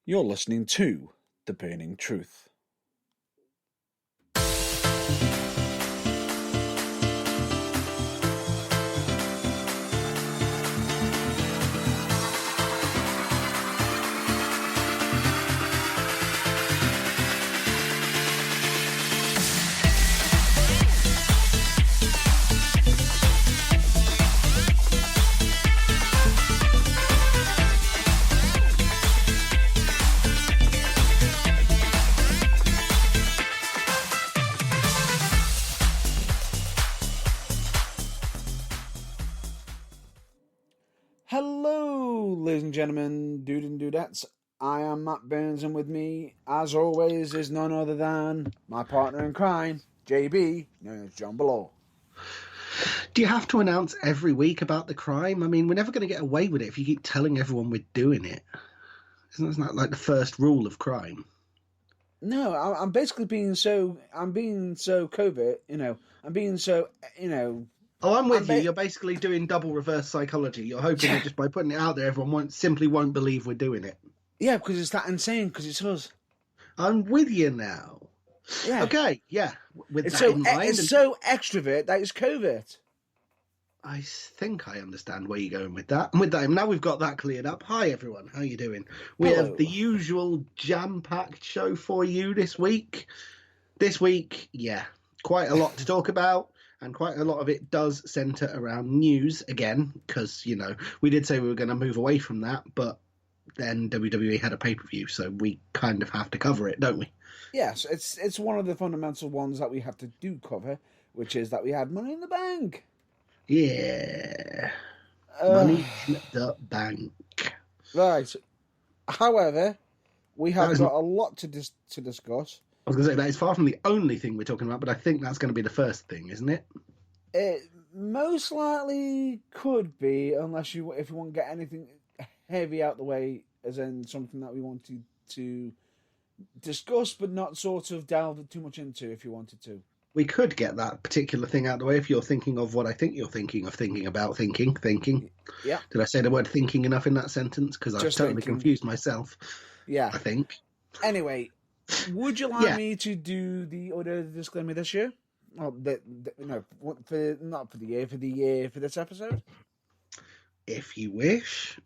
You're listening to The Burning Truth. Hello, ladies and gentlemen, dude and dudettes. I am Matt Burns, and with me, as always, is none other than my partner in crime, JB, known as John Below. Do you have to announce every week about the crime? I mean, we're never going to get away with it if you keep telling everyone we're doing it. Isn't that like the first rule of crime? No, I'm basically being so covert, I'm being so, Oh, I'm with you. You're basically doing double reverse psychology. You're hoping that just by putting it out there, everyone simply won't believe we're doing it. Yeah, because it's that insane, because it's us. I'm with you now. Yeah. Okay, yeah. With It's that so in mind, it's so extrovert that it's covert. I think I understand where you're going with that. And with that, now we've got that cleared up. Hi, everyone. How you doing? We Hello. have the usual jam-packed show for you this week. This week, yeah, quite a lot to talk about. And quite a lot of it does centre around news again, because, we did say we were going to move away from that, but then WWE had a pay-per-view, so we kind of have to cover it, don't we? Yes, it's one of the fundamental ones that we have to cover, which is that we had Money in the Bank. Yeah. Money in the bank. Right. However, we have got a lot to discuss. I was going to say, that is far from the only thing we're talking about, but I think that's going to be the first thing, isn't it? It most likely could be, if you want to get anything heavy out the way, as in something that we wanted to discuss, but not sort of delve too much into if you wanted to. We could get that particular thing out of the way if you're thinking of what I think you're thinking of thinking about thinking. Yeah. Did I say the word thinking enough in that sentence? Because I've totally confused myself. Yeah. I think. Anyway, would you like me to do the audio disclaimer this year? Well, not for the year, for this episode? If you wish.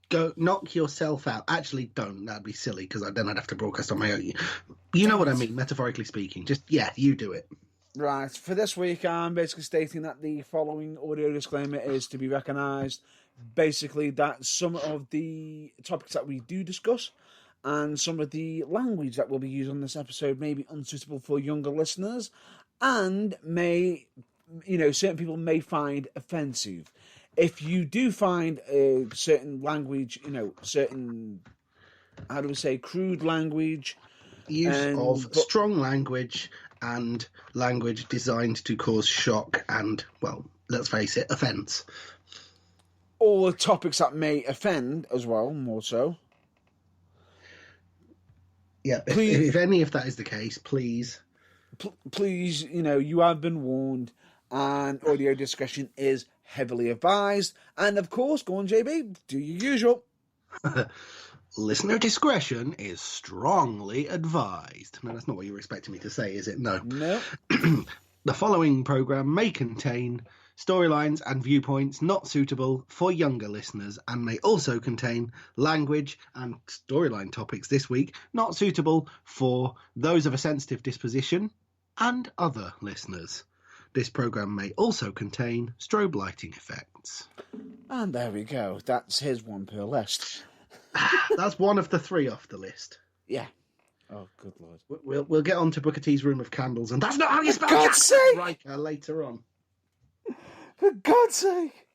Go knock yourself out. Actually, don't. That'd be silly, because then I'd have to broadcast on my own. You know what I mean, metaphorically speaking. Just, you do it. Right. For this week, I'm basically stating that the following audio disclaimer is to be recognised. Basically, that some of the topics that we do discuss and some of the language that will be used on this episode may be unsuitable for younger listeners and may, certain people may find offensive. If you do find a certain language, certain, crude language. Use of strong language and language designed to cause shock and, well, let's face it, offence. Or topics that may offend as well, more so. Yeah, if any of that is the case, please. Please, you have been warned, and audio discussion is heavily advised. And of course, go on, JB, do your usual. Listener discretion is strongly advised. No, that's not what you were expecting me to say, is it? No. No. The following programme may contain storylines and viewpoints not suitable for younger listeners and may also contain language and storyline topics this week not suitable for those of a sensitive disposition and other listeners. This programme may also contain strobe lighting effects. And there we go. That's his one per list. That's one of the three off the list. Yeah. Oh, good Lord. We'll get on to Booker T's Room of Candles, and that's not how you spell God's sake! Riker later on. For God's sake!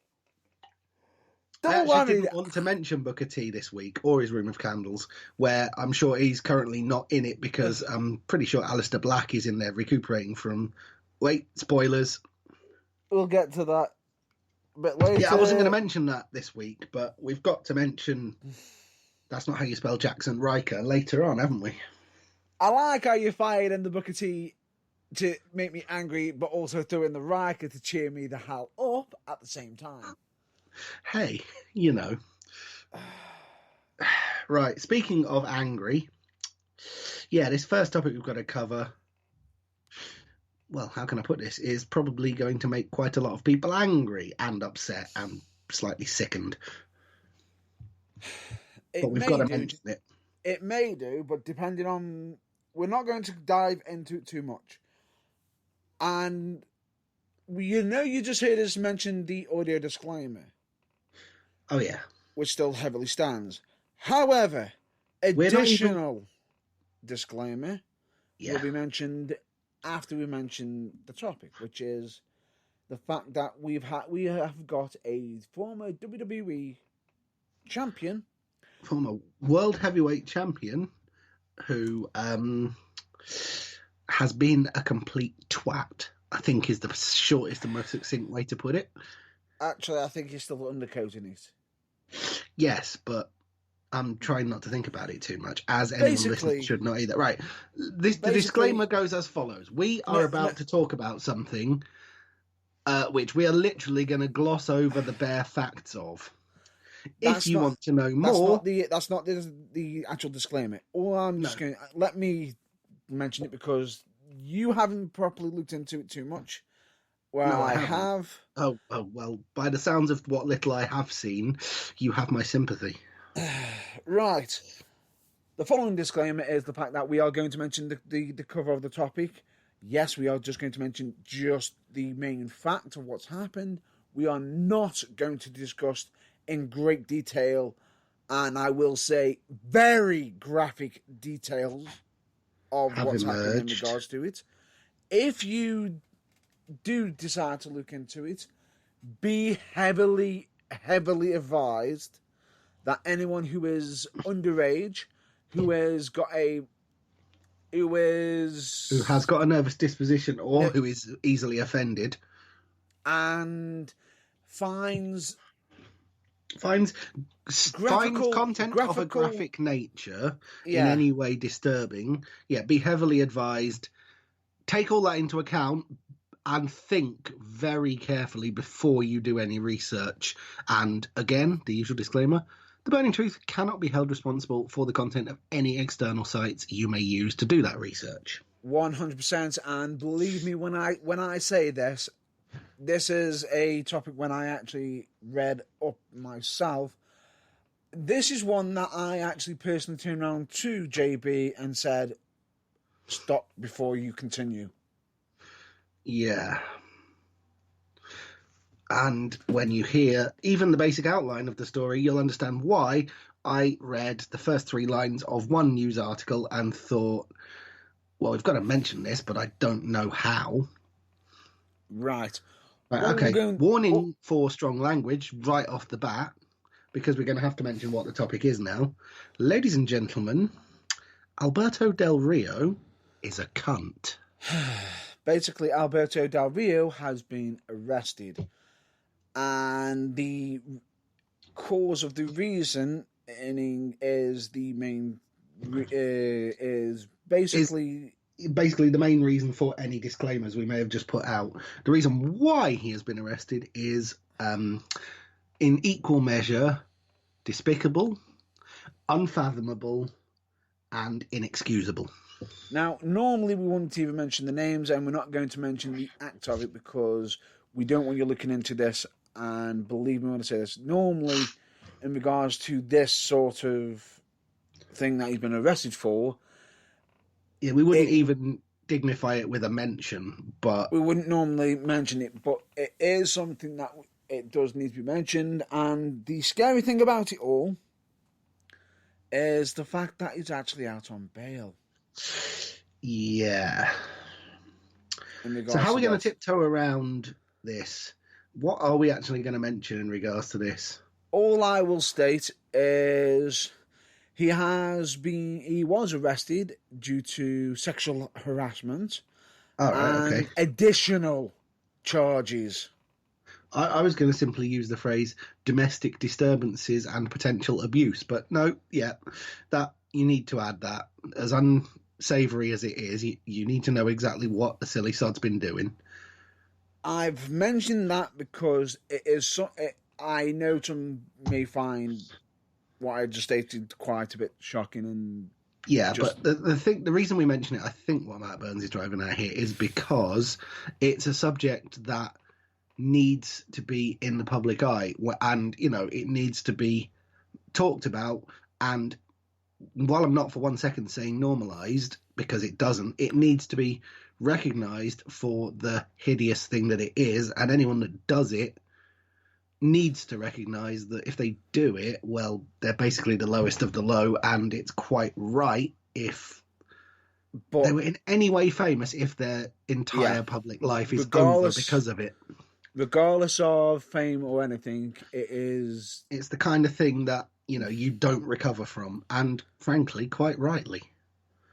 I didn't want to mention Booker T this week, or his Room of Candles, where I'm sure he's currently not in it because I'm pretty sure Alistair Black is in there recuperating from... Wait, spoilers. We'll get to that a bit later. Yeah, I wasn't going to mention that this week, but we've got to mention... That's not how you spell Jackson Riker later on, haven't we? I like how you fired in the Booker T to make me angry, but also threw in the Riker to cheer me the hell up at the same time. Hey, Right, speaking of angry, this first topic we've got to cover, well, how can I put this, is probably going to make quite a lot of people angry and upset and slightly sickened. But we've got to mention it. It may do, but depending on... We're not going to dive into it too much. And, you just heard us mention the audio disclaimer. Oh, yeah. Which still heavily stands. However, additional disclaimer will be mentioned after we mention the topic, which is the fact that we have got a former WWE champion, former world heavyweight champion, who has been a complete twat, I think is the shortest and most succinct way to put it. Actually, I think he's still undercoating it. Yes, but I'm trying not to think about it too much, as anyone listening should not either. Right. The disclaimer goes as follows. We are about to talk about something which we are literally going to gloss over the bare facts of. If you want to know more... That's not the actual disclaimer. All I'm just going... Let me mention it because you haven't properly looked into it too much. Well, I have. Oh, well, by the sounds of what little I have seen, you have my sympathy. Right. The following disclaimer is the fact that we are going to mention the cover of the topic. Yes, we are just going to mention just the main fact of what's happened. We are not going to discuss in great detail, and I will say very graphic details of what's happening in regards to it. If you do decide to look into it, be heavily advised that anyone who is underage, who has got a nervous disposition or who is easily offended and finds content of a graphic nature in any way disturbing, be heavily advised. Take all that into account and think very carefully before you do any research. And again, the usual disclaimer, The Burning Truth cannot be held responsible for the content of any external sites you may use to do that research. 100%, and believe me when I say this is a topic when I actually read up myself. This is one that I actually personally turned around to JB and said, stop before you continue. Yeah. And when you hear even the basic outline of the story, you'll understand why I read the first 3 lines of one news article and thought, well, we've got to mention this, but I don't know how. Right. Okay. Warning for strong language right off the bat, because we're going to have to mention what the topic is now. Ladies and gentlemen, Alberto Del Rio is a cunt. Basically, Alberto Del Rio has been arrested. And the cause of the reason is the main... is basically the main reason for any disclaimers we may have just put out. The reason why he has been arrested is in equal measure despicable, unfathomable, and inexcusable. Now, normally we wouldn't even mention the names, and we're not going to mention the act of it because we don't want you looking into this. And believe me when I say this, normally in regards to this sort of thing that he's been arrested for, we wouldn't even dignify it with a mention, but we wouldn't normally mention it, but it is something that it does need to be mentioned. And the scary thing about it all is the fact that he's actually out on bail. Yeah. So how are we going to tiptoe around this? What are we actually going to mention in regards to this? All I will state is he was arrested due to sexual harassment and additional charges. I was going to simply use the phrase domestic disturbances and potential abuse, but no, that you need to add that. As unsavoury as it is, you need to know exactly what the silly sod's been doing. I've mentioned that because it is I know some may find what I just stated quite a bit shocking and Yeah, just but the reason we mention it, I think what Matt Burns is driving at here is because it's a subject that needs to be in the public eye, and it needs to be talked about. And while I'm not for 1 second saying normalized, because it doesn't, it needs to be recognized for the hideous thing that it is, and anyone that does it needs to recognize that if they do it, well, they're basically the lowest of the low, and it's quite right if they were in any way famous if their entire public life is over because of it. Regardless of fame or anything, it's the kind of thing that you don't recover from, and frankly, quite rightly.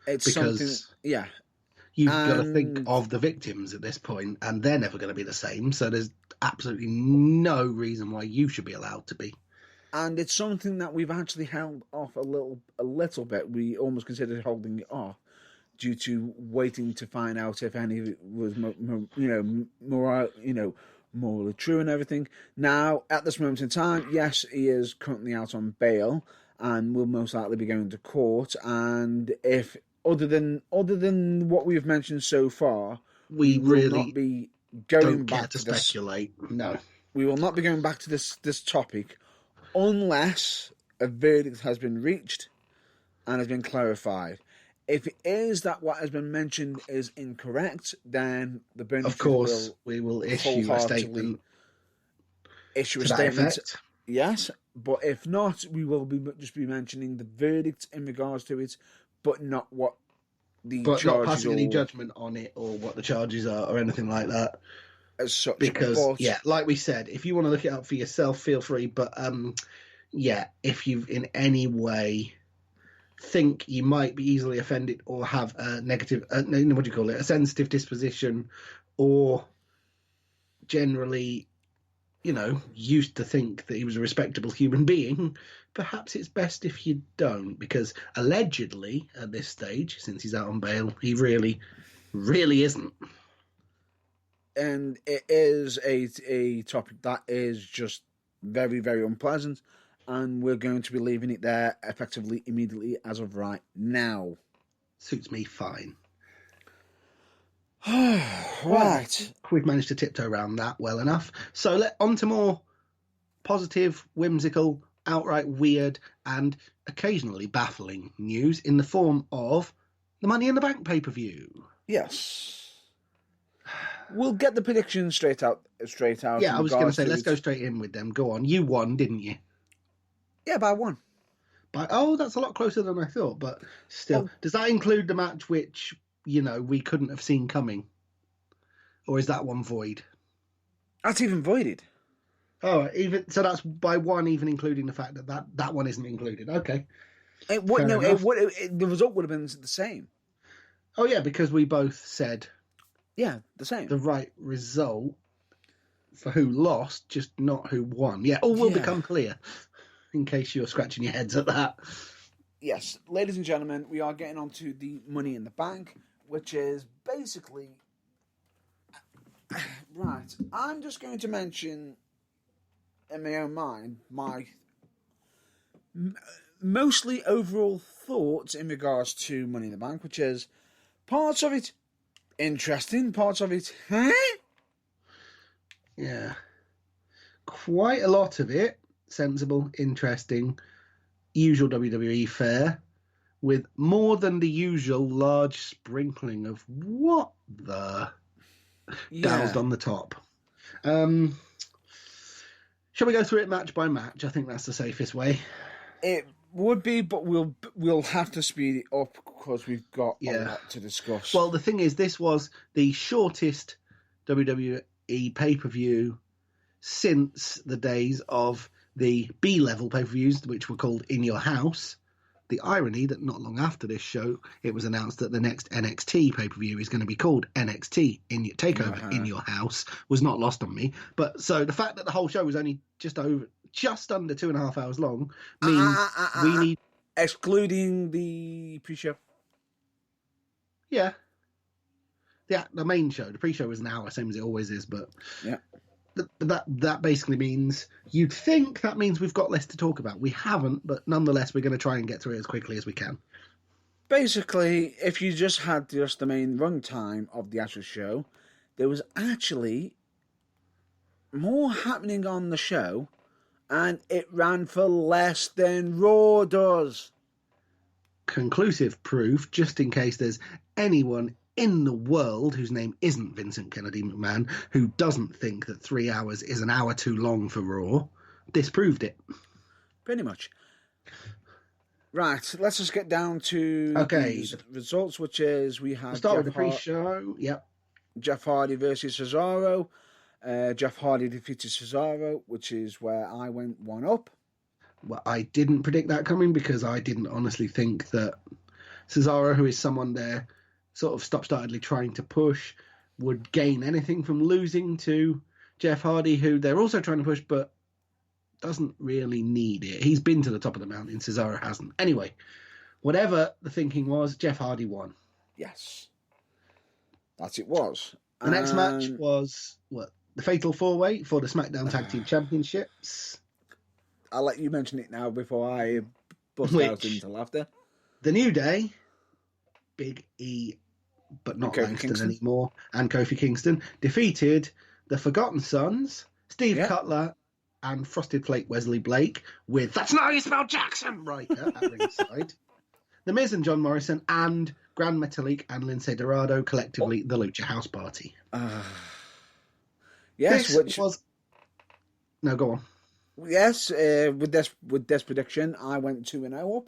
It's because something, you've got to think of the victims at this point, and they're never going to be the same. So there's absolutely no reason why you should be allowed to be. And it's something that we've actually held off a little bit. We almost considered holding it off due to waiting to find out if any of it was, morally true and everything. Now, at this moment in time, yes, he is currently out on bail and will most likely be going to court. And if other than what we've mentioned so far, we will really not be going don't back care to this, speculate. No, we will not be going back to this topic unless a verdict has been reached and has been clarified. If it is that what has been mentioned is incorrect, then the Burn of course we will issue a statement. Effect. Yes, but if not, we will just be mentioning the verdict in regards to it, but not what the charges not passing any judgment on it or what the charges are or anything like that. As such, because like we said, if you want to look it up for yourself, feel free. But if you've in any way think you might be easily offended or have a negative, a sensitive disposition, or generally, used to think that he was a respectable human being, perhaps it's best if you don't, because allegedly at this stage, since he's out on bail, he really, really isn't. And it is a topic that is just very, very unpleasant. And we're going to be leaving it there effectively immediately as of right now. Suits me fine. Right. We've managed to tiptoe around that well enough. So on to more positive, whimsical, outright weird, and occasionally baffling news in the form of the Money in the Bank pay-per-view. Yes. We'll get the predictions straight out. Yeah, I was going to say, let's go straight in with them. Go on. You won, didn't you? Yeah, by one. That's a lot closer than I thought, but still. Does that include the match which, we couldn't have seen coming? Or is that one void? That's even voided. Oh, so that's by one, even including the fact that one isn't included. Okay. The result would have been the same. Oh, yeah, because we both said... Yeah, the same. The right result for who lost, just not who won. Yeah, all will become clear. In case you're scratching your heads at that. Yes, ladies and gentlemen, we are getting on to the Money in the Bank, which is basically... Right, I'm just going to mention, in my own mind, my mostly overall thoughts in regards to Money in the Bank, which is parts of it interesting, parts of it, Yeah. Quite a lot of it sensible, interesting, usual WWE fare, with more than the usual large sprinkling of what the doused on the top. Shall we go through it match by match? I think that's the safest way. It would be, but we'll have to speed it up because we've got a lot to discuss. Well, the thing is, this was the shortest WWE pay-per-view since the days of the B-level pay-per-views, which were called In Your House. The irony that not long after this show, it was announced that the next NXT pay-per-view is going to be called NXT Takeover In Your House was not lost on me. But so the fact that the whole show was only just under 2.5 hours long means we need... Excluding the pre-show. Yeah. The main show. The pre-show was an hour, same as it always is, but... Yeah. That basically means you'd think that means we've got less to talk about. We haven't, but nonetheless, we're going to try and get through it as quickly as we can. Basically, if you just had just the main run time of the actual show, there was actually more happening on the show, and it ran for less than Raw does. Conclusive proof, just in case there's anyone in the world whose name isn't Vincent Kennedy McMahon who doesn't think that 3 hours is an hour too long for Raw, this proved it. Pretty much. Right, let's just get down to the results, which is we have... We'll start with the pre-show, yep. Jeff Hardy versus Cesaro. Jeff Hardy defeated Cesaro, which is where I went 1-up. Well, I didn't predict that coming because I didn't honestly think that Cesaro, who is someone they're sort of stop-startedly trying to push, would gain anything from losing to Jeff Hardy, who they're also trying to push, but doesn't really need it. He's been to the top of the mountain. Cesaro hasn't. Anyway, whatever the thinking was, Jeff Hardy won. Yes. That it was. The next match was, the Fatal 4-Way for the SmackDown Tag Team Championships. I'll let you mention it now before I bust out into laughter. The New Day, Big E, but not Langston anymore, and Kofi Kingston, defeated the Forgotten Sons, Steve Cutler, and Frosted Flake Wesley Blake, with "That's not how you spell Jackson" right at ringside. The Miz and John Morrison, and Gran Metalik and Lince Dorado, collectively the Lucha House Party. Yes, which was... No, go on. Yes, with this prediction, I went 2-0 up.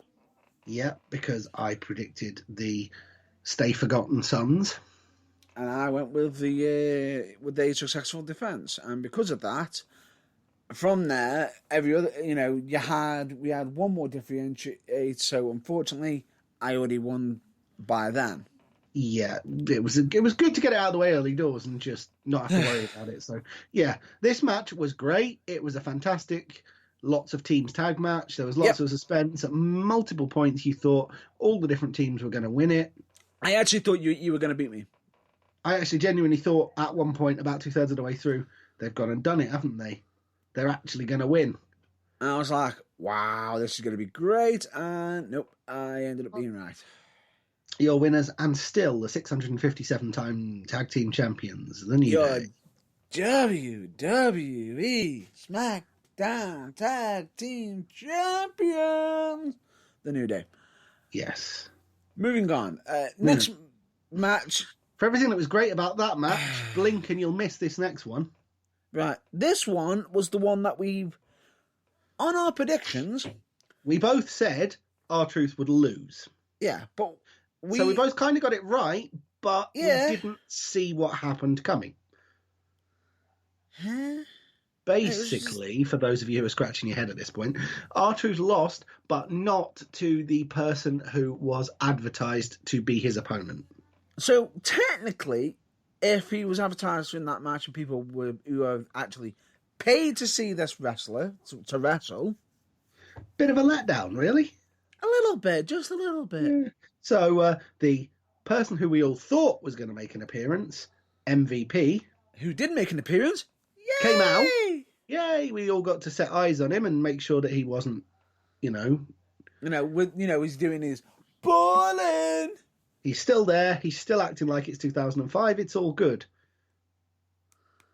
Yeah, because I predicted the Stay Forgotten Sons. And I went with the successful defense. And because of that, from there, every other, we had one more differentiate. So unfortunately, I already won by then. Yeah, it was good to get it out of the way early doors and just not have to worry about it. So yeah, this match was great. It was a fantastic, lots of teams tag match. There was lots of suspense. At multiple points, you thought all the different teams were going to win it. I actually thought you were going to beat me. I actually genuinely thought at one point, about 2/3 of the way through, they've gone and done it, haven't they? They're actually going to win. And I was like, wow, this is going to be great. And nope, I ended up being right. Your winners and still the 657-time tag team champions, the New Day. WWE SmackDown Tag Team Champions, the New Day. Yes. Moving on. Next match. For everything that was great about that match, blink and you'll miss this next one. Right. This one was the one that on our predictions, we both said R-Truth would lose. Yeah, but so we both kind of got it right, but we didn't see what happened coming. Huh? Basically, for those of you who are scratching your head at this point, R-Truth lost, but not to the person who was advertised to be his opponent. So technically, if he was advertised in that match and people who are actually paid to see this wrestler to wrestle, bit of a letdown, really. A little bit, just a little bit. Yeah. So the person who we all thought was going to make an appearance, MVP, who did make an appearance, came out. Yay! We all got to set eyes on him and make sure that he wasn't, he's doing his ballin'. He's still there. He's still acting like it's 2005. It's all good.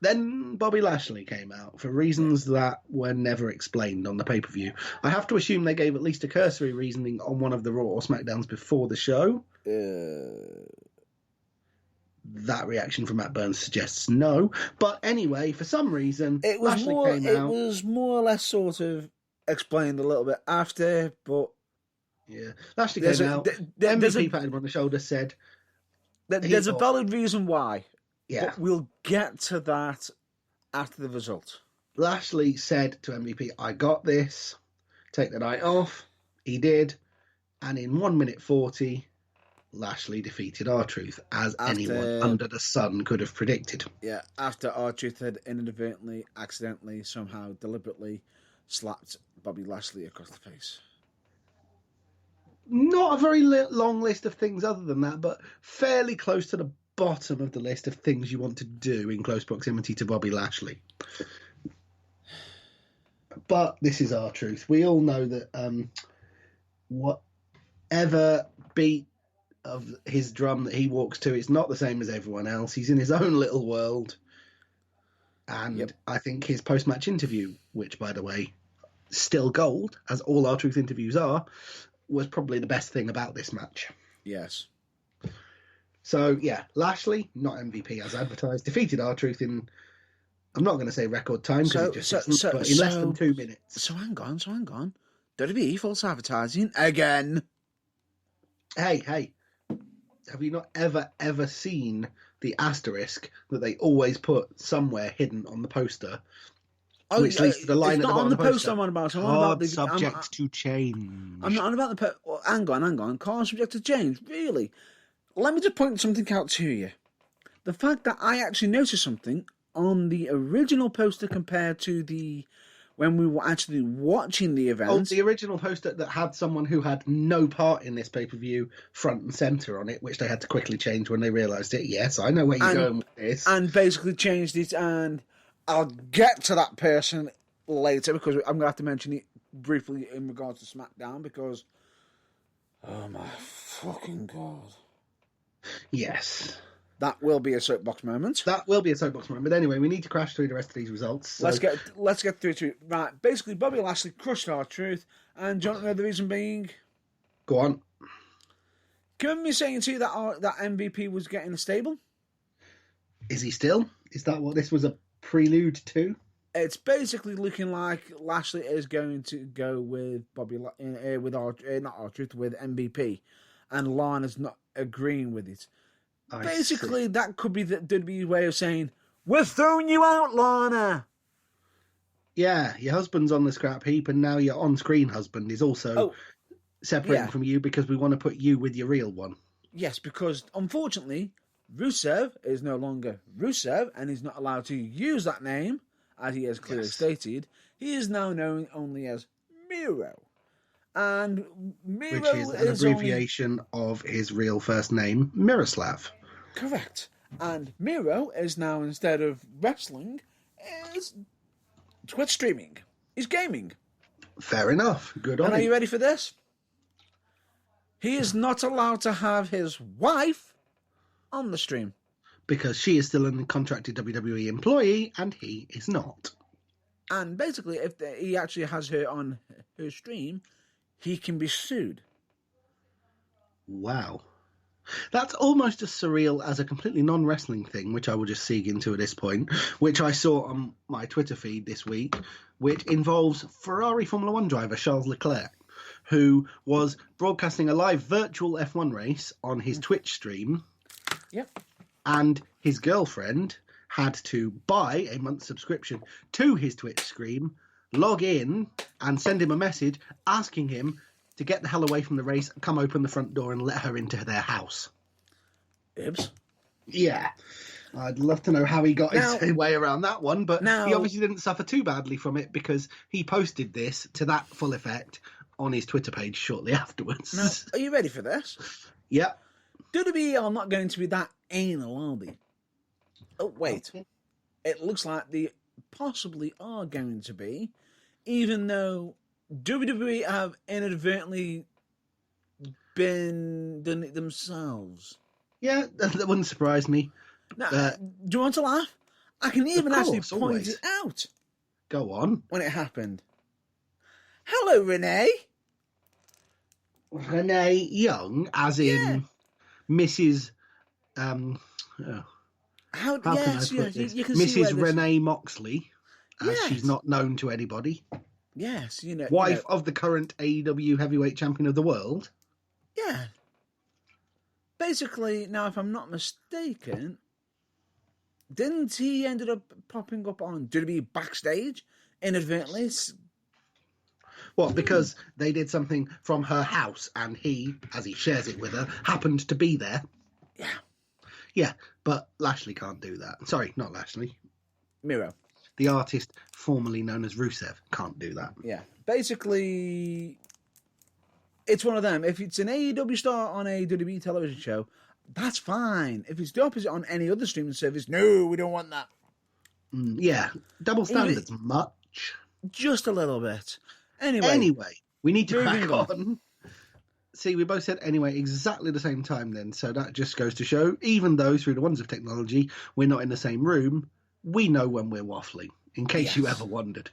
Then Bobby Lashley came out for reasons that were never explained on the pay-per-view. I have to assume they gave at least a cursory reasoning on one of the Raw or SmackDowns before the show. That reaction from Matt Burns suggests no. But anyway, for some reason, Lashley came out. It was more or less sort of explained a little bit after, but... Yeah, Lashley came out. MVP patted him on the shoulder, said... There's a valid reason why. Yeah. But we'll get to that after the result. Lashley said to MVP, I got this. Take the night off. He did. And in 1 minute 40, Lashley defeated R-Truth, as anyone under the sun could have predicted. Yeah, after R-Truth had inadvertently, accidentally, somehow, deliberately slapped Bobby Lashley across the face. Not a very long list of things other than that, but fairly close to the bottom of the list of things you want to do in close proximity to Bobby Lashley. But this is our truth. We all know that whatever beat of his drum that he walks to, it's not the same as everyone else. He's in his own little world. And I think his post-match interview, which, by the way, still gold, as all our truth interviews are, was probably the best thing about this match. Yes. So, yeah, Lashley, not MVP as advertised, defeated our truth in, I'm not going to say record time, because it just isn't, but in less than 2 minutes. So hang on. WWE false advertising again. Hey, have you not ever seen the asterisk that they always put somewhere hidden on the poster? Which leads to the line at the bottom of the poster. I'm on about. Subject to change. I'm not on about the... hang on. Card subject to change. Really? Let me just point something out to you. The fact that I actually noticed something on the original poster compared to when we were actually watching the event. Oh, the original poster that had someone who had no part in this pay-per-view front and centre on it, which they had to quickly change when they realised it. Yes, I know where you're going with this. And basically changed it, and I'll get to that person later, because I'm going to have to mention it briefly in regards to SmackDown, because... oh my fucking God. Yes. That will be a soapbox moment. That will be a soapbox moment. But anyway, we need to crash through the rest of these results. So. Let's get through to it. Right, basically, Bobby Lashley crushed our truth, and do you know the reason being? Go on. Can you remember me saying to you that MVP was getting a stable? Is he still? Is that what this was a prelude to? It's basically looking like Lashley is going to go with with MVP, and Lana's not agreeing with it. Basically, that could be the WWE way of saying, we're throwing you out, Lana. Yeah, your husband's on the scrap heap, and now your on-screen husband is also separating from you because we want to put you with your real one. Yes, because unfortunately, Rusev is no longer Rusev, and he's not allowed to use that name, as he has clearly stated. He is now known only as Miro. And Miro which is an abbreviation of his real first name, Miroslav. Correct. And Miro is now, instead of wrestling, is Twitch streaming. He's gaming. Fair enough. Good on him. And are you ready for this? He is not allowed to have his wife on the stream. Because she is still a contracted WWE employee, and he is not. And basically, if he actually has her on her stream, he can be sued. Wow. That's almost as surreal as a completely non-wrestling thing, which I will just seek into at this point, which I saw on my Twitter feed this week, which involves Ferrari Formula One driver Charles Leclerc, who was broadcasting a live virtual F1 race on his Twitch stream. Yep. And his girlfriend had to buy a month's subscription to his Twitch stream, log in and send him a message asking him to get the hell away from the race, come open the front door and let her into their house. Ibs? Yeah. I'd love to know how he got his way around that one, but he obviously didn't suffer too badly from it because he posted this to that full effect on his Twitter page shortly afterwards. Now, are you ready for this? Yeah. WWE are not going to be that anal, are they? Oh, wait. Okay. It looks like they possibly are going to be, even though WWE have inadvertently done it themselves. Yeah, that wouldn't surprise me. Now, do you want to laugh? I can even actually point it out. Go on. When it happened. Hello, Renee. Renee Young, as in Mrs. How can I put this? You can Mrs. Renee Moxley, as she's not known to anybody. Yes, wife of the current AEW heavyweight champion of the world. Yeah. Basically, now if I'm not mistaken, didn't he ended up popping up on WWE backstage inadvertently? What, because they did something from her house and he, as he shares it with her, happened to be there? Yeah. Yeah, but Lashley can't do that. Sorry, not Lashley. Miro. The artist formerly known as Rusev can't do that. Yeah. Basically, it's one of them. If it's an AEW star on a WWE television show, that's fine. If it's the opposite on any other streaming service, no, we don't want that. Yeah, double standards, much. Just a little bit. Anyway, we need to moving crack on. See, we both said anyway exactly the same time then, so that just goes to show, even though through the wonders of technology, we're not in the same room, we know when we're waffling, in case you ever wondered.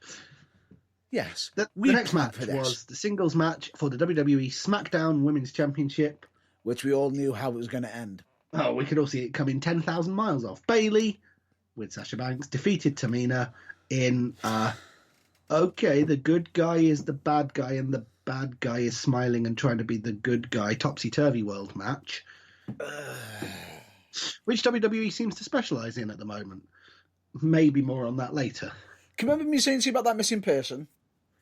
Yes. The next match was the singles match for the WWE SmackDown Women's Championship. Which we all knew how it was going to end. Oh, we could all see it coming 10,000 miles off. Bayley, with Sasha Banks, defeated Tamina in, okay, the good guy is the bad guy and the bad guy is smiling and trying to be the good guy topsy-turvy world match. Which WWE seems to specialise in at the moment. Maybe more on that later. Can you remember me saying to you about that missing person?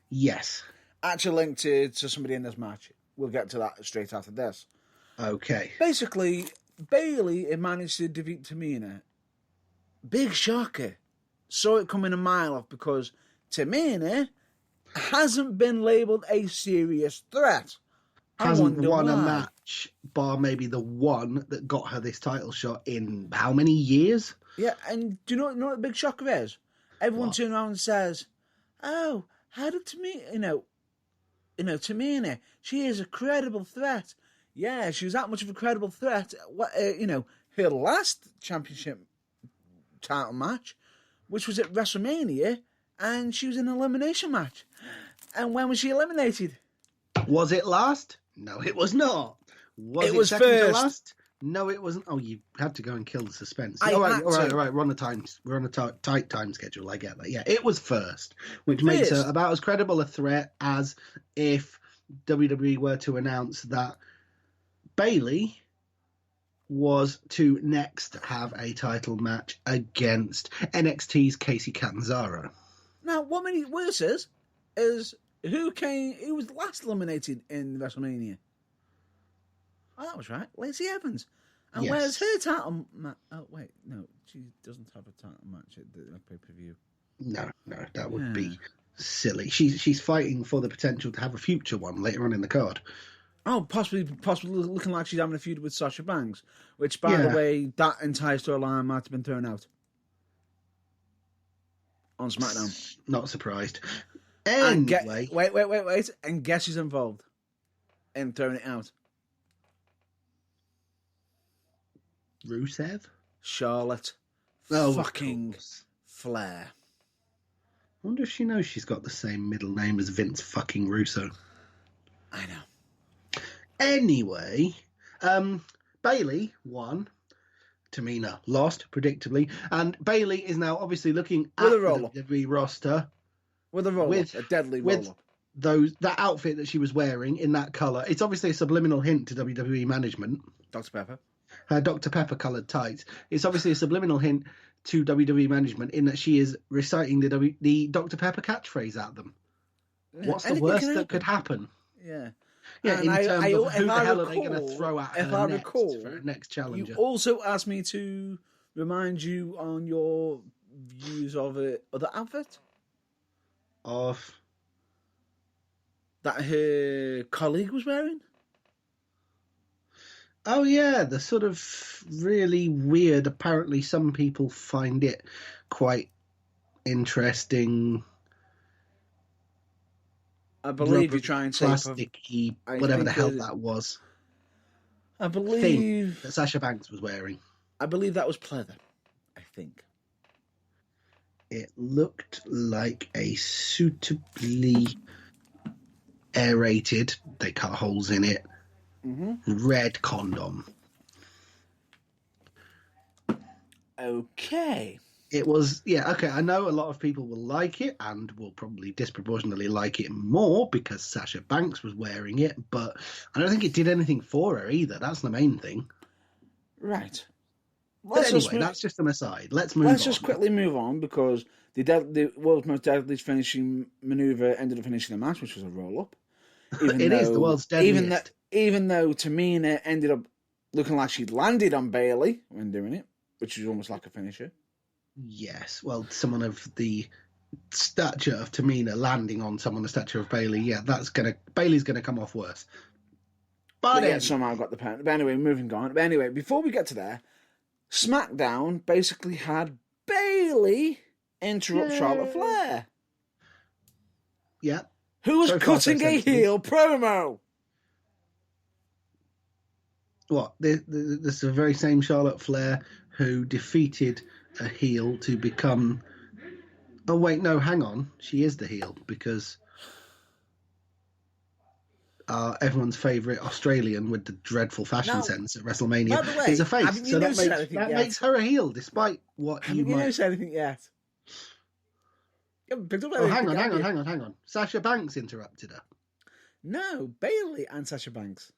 Yes. Actually linked to somebody in this match. We'll get to that straight after this. Okay. Basically, Bayley had managed to defeat Tamina. Big shocker. Saw it coming a mile off because Tamina hasn't been labelled a serious threat. Hasn't won a match, bar maybe the one that got her this title shot in how many years? Yeah, and do you know what the big shocker is? Everyone turns around and says, "Oh, how did Tamina? Tamina, she is a credible threat. Yeah, she was that much of a credible threat. Her last championship title match, which was at WrestleMania, and she was in an elimination match. And when was she eliminated? Was it last? No, it was not. It was second first. to last? No, it wasn't. Oh, you had to go and kill the suspense. All right. We're on a tight time schedule. I get that. Yeah, it was first, which makes her about as credible a threat as if WWE were to announce that Bayley was to next have a title match against NXT's Kacy Catanzaro. Now, what made it worse is who was last eliminated in WrestleMania? Oh, that was right. Lacey Evans. And Yes. where's her title match? Oh, wait. No, she doesn't have a title match at the pay-per-view. No, that would be silly. She's fighting for the potential to have a future one later on in the card. Oh, possibly looking like she's having a feud with Sasha Banks, which, by the way, that entire storyline might have been thrown out on SmackDown. Not surprised. Anyway. Wait. And guess who's involved in throwing it out? Rusev? Charlotte. Oh, fucking Flair. I wonder if she knows she's got the same middle name as Vince fucking Russo. I know. Anyway, Bayley won. Tamina lost, predictably. And Bayley is now obviously looking at the WWE roster. With a roll-up, a deadly roll-up. That outfit that she was wearing in that colour. It's obviously a subliminal hint to WWE management. Dr. Pepper. Her Dr. Pepper coloured tights. It's obviously a subliminal hint to WWE management in that she is reciting the Dr. Pepper catchphrase at them. What's the worst that could happen? Yeah. Yeah, in terms of who the hell are they going to throw at her next for her next challenger? You also asked me to remind you on your views of other outfit. Of? That her colleague was wearing? Oh, yeah, the sort of really weird, apparently some people find it quite interesting. I believe you're trying to plasticky, whatever the hell that was. I believe that Sasha Banks was wearing. I believe that was pleather. I think it looked like a suitably aerated. They cut holes in it. Red condom. Okay. It was, okay, I know a lot of people will like it and will probably disproportionately like it more because Sasha Banks was wearing it, but I don't think it did anything for her either. That's the main thing. Right. But anyway, that's just an aside. Let's move on. Let's just quickly move on because the world's most deadliest finishing maneuver ended up finishing the match, which was a roll-up. It is the world's deadliest. Even though Tamina ended up looking like she'd landed on Bayley when doing it, which is almost like a finisher. Yes, well, someone of the stature of Tamina landing on someone the stature of Bayley, Bayley's gonna come off worse. But They somehow got the pen. But anyway, moving on. But anyway, before we get to there, SmackDown basically had Bayley interrupt Charlotte Flair. Yeah. Who was cutting a heel promo. What? This is the very same Charlotte Flair who defeated a heel to become... Oh, wait, no, hang on. She is the heel because everyone's favourite Australian with the dreadful fashion sense at WrestleMania is a face. So that makes her a heel, despite what you might... Haven't you noticed anything yet? Hang on. Sasha Banks interrupted her. No, Bayley and Sasha Banks.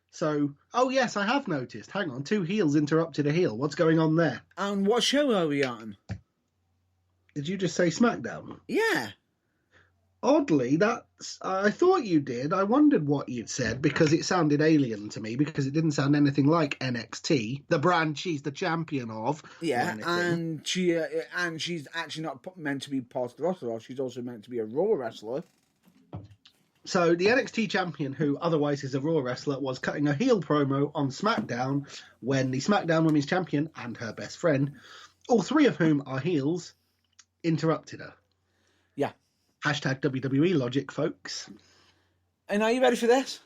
So, oh yes, I have noticed. Hang on, 2 heels interrupted a heel. What's going on there? And what show are we on? Did you just say SmackDown? Yeah. Oddly, I thought you did. I wondered what you'd said because it sounded alien to me because it didn't sound anything like NXT, the brand she's the champion of. Yeah, and she's actually not meant to be part of the roster. She's also meant to be a Raw wrestler. So the NXT champion, who otherwise is a Raw wrestler, was cutting a heel promo on SmackDown when the SmackDown Women's Champion and her best friend, all 3 of whom are heels, interrupted her. Yeah. Hashtag WWE logic, folks. And are you ready for this?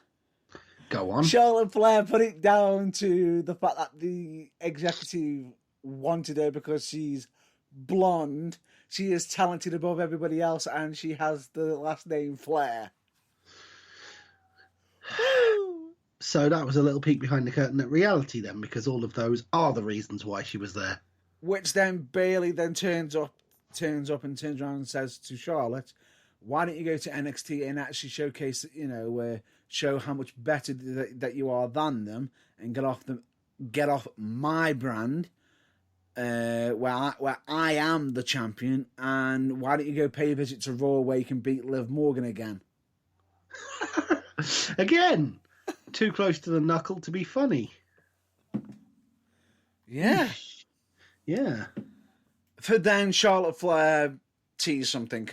Go on. Charlotte Flair put it down to the fact that the executive wanted her because she's blonde, she is talented above everybody else, and she has the last name Flair. So that was a little peek behind the curtain at reality then, because all of those are the reasons why she was there. Which then Bayley then turns up and turns around and says to Charlotte, why don't you go to NXT and actually showcase, show how much better that you are than them and get off my brand, where I am the champion, and why don't you go pay a visit to Raw where you can beat Liv Morgan again? Again, too close to the knuckle to be funny. Yeah. Yeah. For then Charlotte Flair teased something.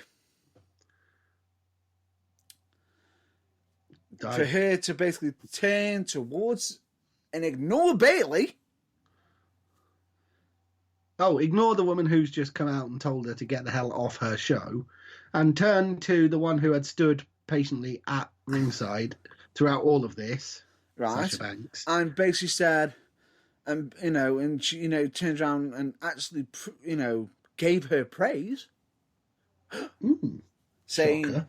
For her to basically turn towards and ignore Bayley. Oh, ignore the woman who's just come out and told her to get the hell off her show and turn to the one who had stood patiently at ringside throughout all of this. Right. Sasha Banks. And basically said, and she, turned around and actually, gave her praise. Saying, shocker.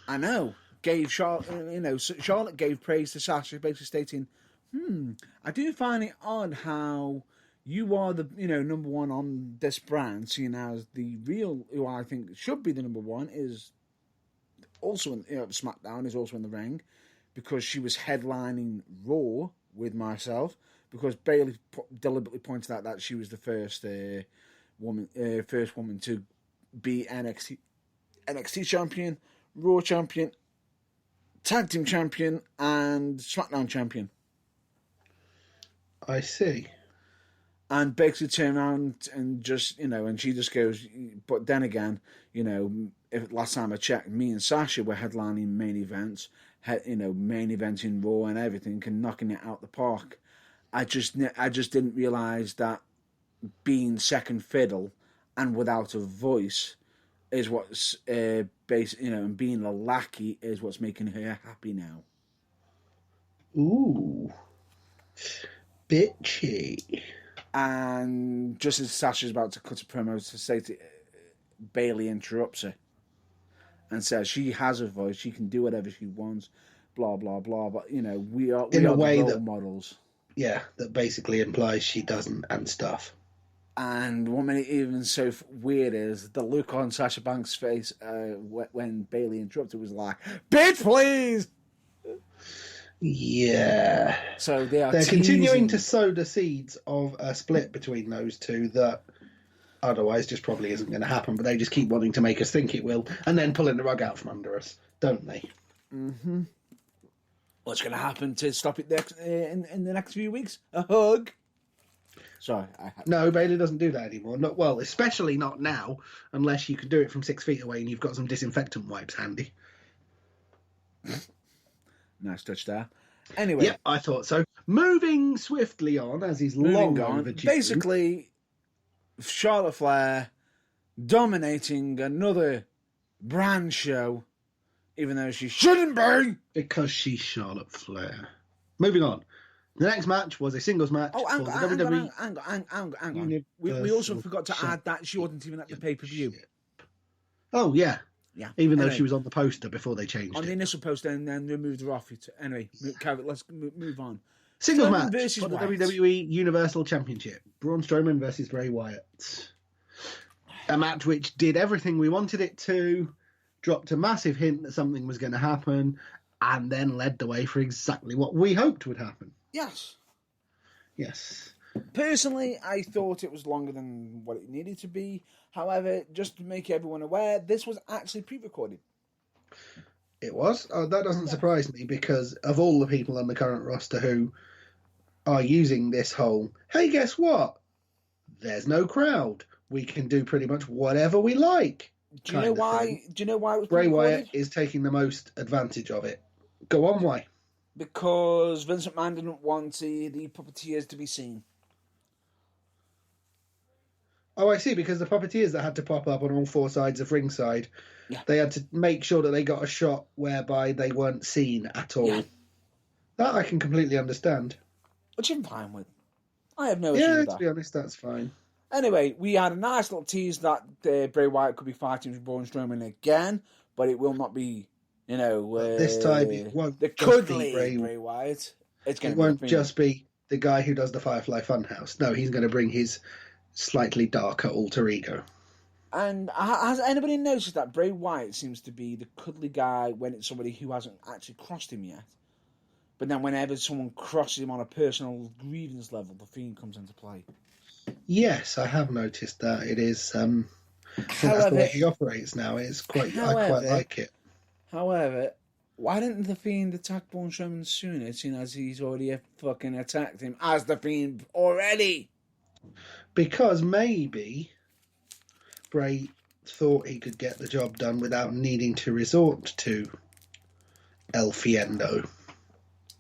I know, gave Charlotte, Charlotte gave praise to Sasha, basically stating, I do find it odd how you are the, number one on this brand, seeing as the real, who I think should be the number one, is also in SmackDown, is also in the ring, because she was headlining Raw with myself, because Bayley deliberately pointed out that she was the first woman to be NXT champion, Raw champion, Tag Team champion, and SmackDown champion. I see. And basically turn around and just, and she just goes, but then again, if last time I checked, me and Sasha were headlining main events, main eventing Raw and everything, and knocking it out the park. I just didn't realise that being second fiddle and without a voice is what's and being a lackey is what's making her happy now. Ooh, bitchy. And just as Sasha's about to cut a promo to say to Bayley, interrupts her and says she has a voice, she can do whatever she wants, blah blah blah. But we are the role models. Yeah, that basically implies she doesn't and stuff. And what made it even so weird is the look on Sasha Banks' face when Bayley interrupted was like, "Bitch, please." Yeah. So they're continuing to sow the seeds of a split between those two that otherwise just probably isn't going to happen, but they just keep wanting to make us think it will and then pulling the rug out from under us, don't they? Mm-hmm. What's going to happen to stop it in the next few weeks? A hug? Sorry. No, Bayley doesn't do that anymore. Well, especially not now, unless you can do it from 6 feet away and you've got some disinfectant wipes handy. Nice touch there. Anyway, Yep, I thought so. Moving swiftly on, as is long moving on. overdue. Basically, Charlotte Flair dominating another brand show, even though she shouldn't be. Because she's Charlotte Flair. Moving on. The next match was a singles match Oh, hang for on, the WWE. hang on. We also forgot to add that she wasn't even at the pay-per-view. Oh, yeah. Yeah. Even though Anyway, she was on the poster before they changed on it. the initial poster and then removed her off it. Anyway, let's move on. Singles Strowman match versus for the Wyatt. WWE Universal Championship. Braun Strowman versus Bray Wyatt. A match which did everything we wanted it to, dropped a massive hint that something was going to happen, and then led the way for exactly what we hoped would happen. Yes. Yes. Personally, I thought it was longer than what it needed to be. However, just to make everyone aware, this was actually pre-recorded. It was. Oh, that doesn't surprise me, because of all the people on the current roster who are using this whole, hey, guess what? There's no crowd. We can do pretty much whatever we like. Do you know why? Do you know why it was Bray pre-recorded? Wyatt is taking the most advantage of it. Go on, why? Because Vince McMahon didn't want the puppeteers to be seen. Oh, I see, because the puppeteers that had to pop up on all four sides of ringside, Yeah. they had to make sure that they got a shot whereby they weren't seen at all. Yeah. That I can completely understand. Which I'm fine with. I have no issue Yeah, with to that. be honest, that's fine. Anyway, we had a nice little tease that Bray Wyatt could be fighting with Braun Strowman again, but it will not be, This time it won't the just cuddly be Bray Wyatt. It's going It to won't be just be the guy who does the Firefly Funhouse. No, he's going to bring his slightly darker alter ego. And has anybody noticed that Bray Wyatt seems to be the cuddly guy when it's somebody who hasn't actually crossed him yet? But then whenever someone crosses him on a personal grievance level, the Fiend comes into play. Yes, I have noticed that. It is. I think that's the However, way he operates now. It's quite. I quite like it. However, why didn't the Fiend attack Braun Strowman sooner, seeing as he's already fucking attacked him as the Fiend already? Because maybe Bray thought he could get the job done without needing to resort to El Fiendo.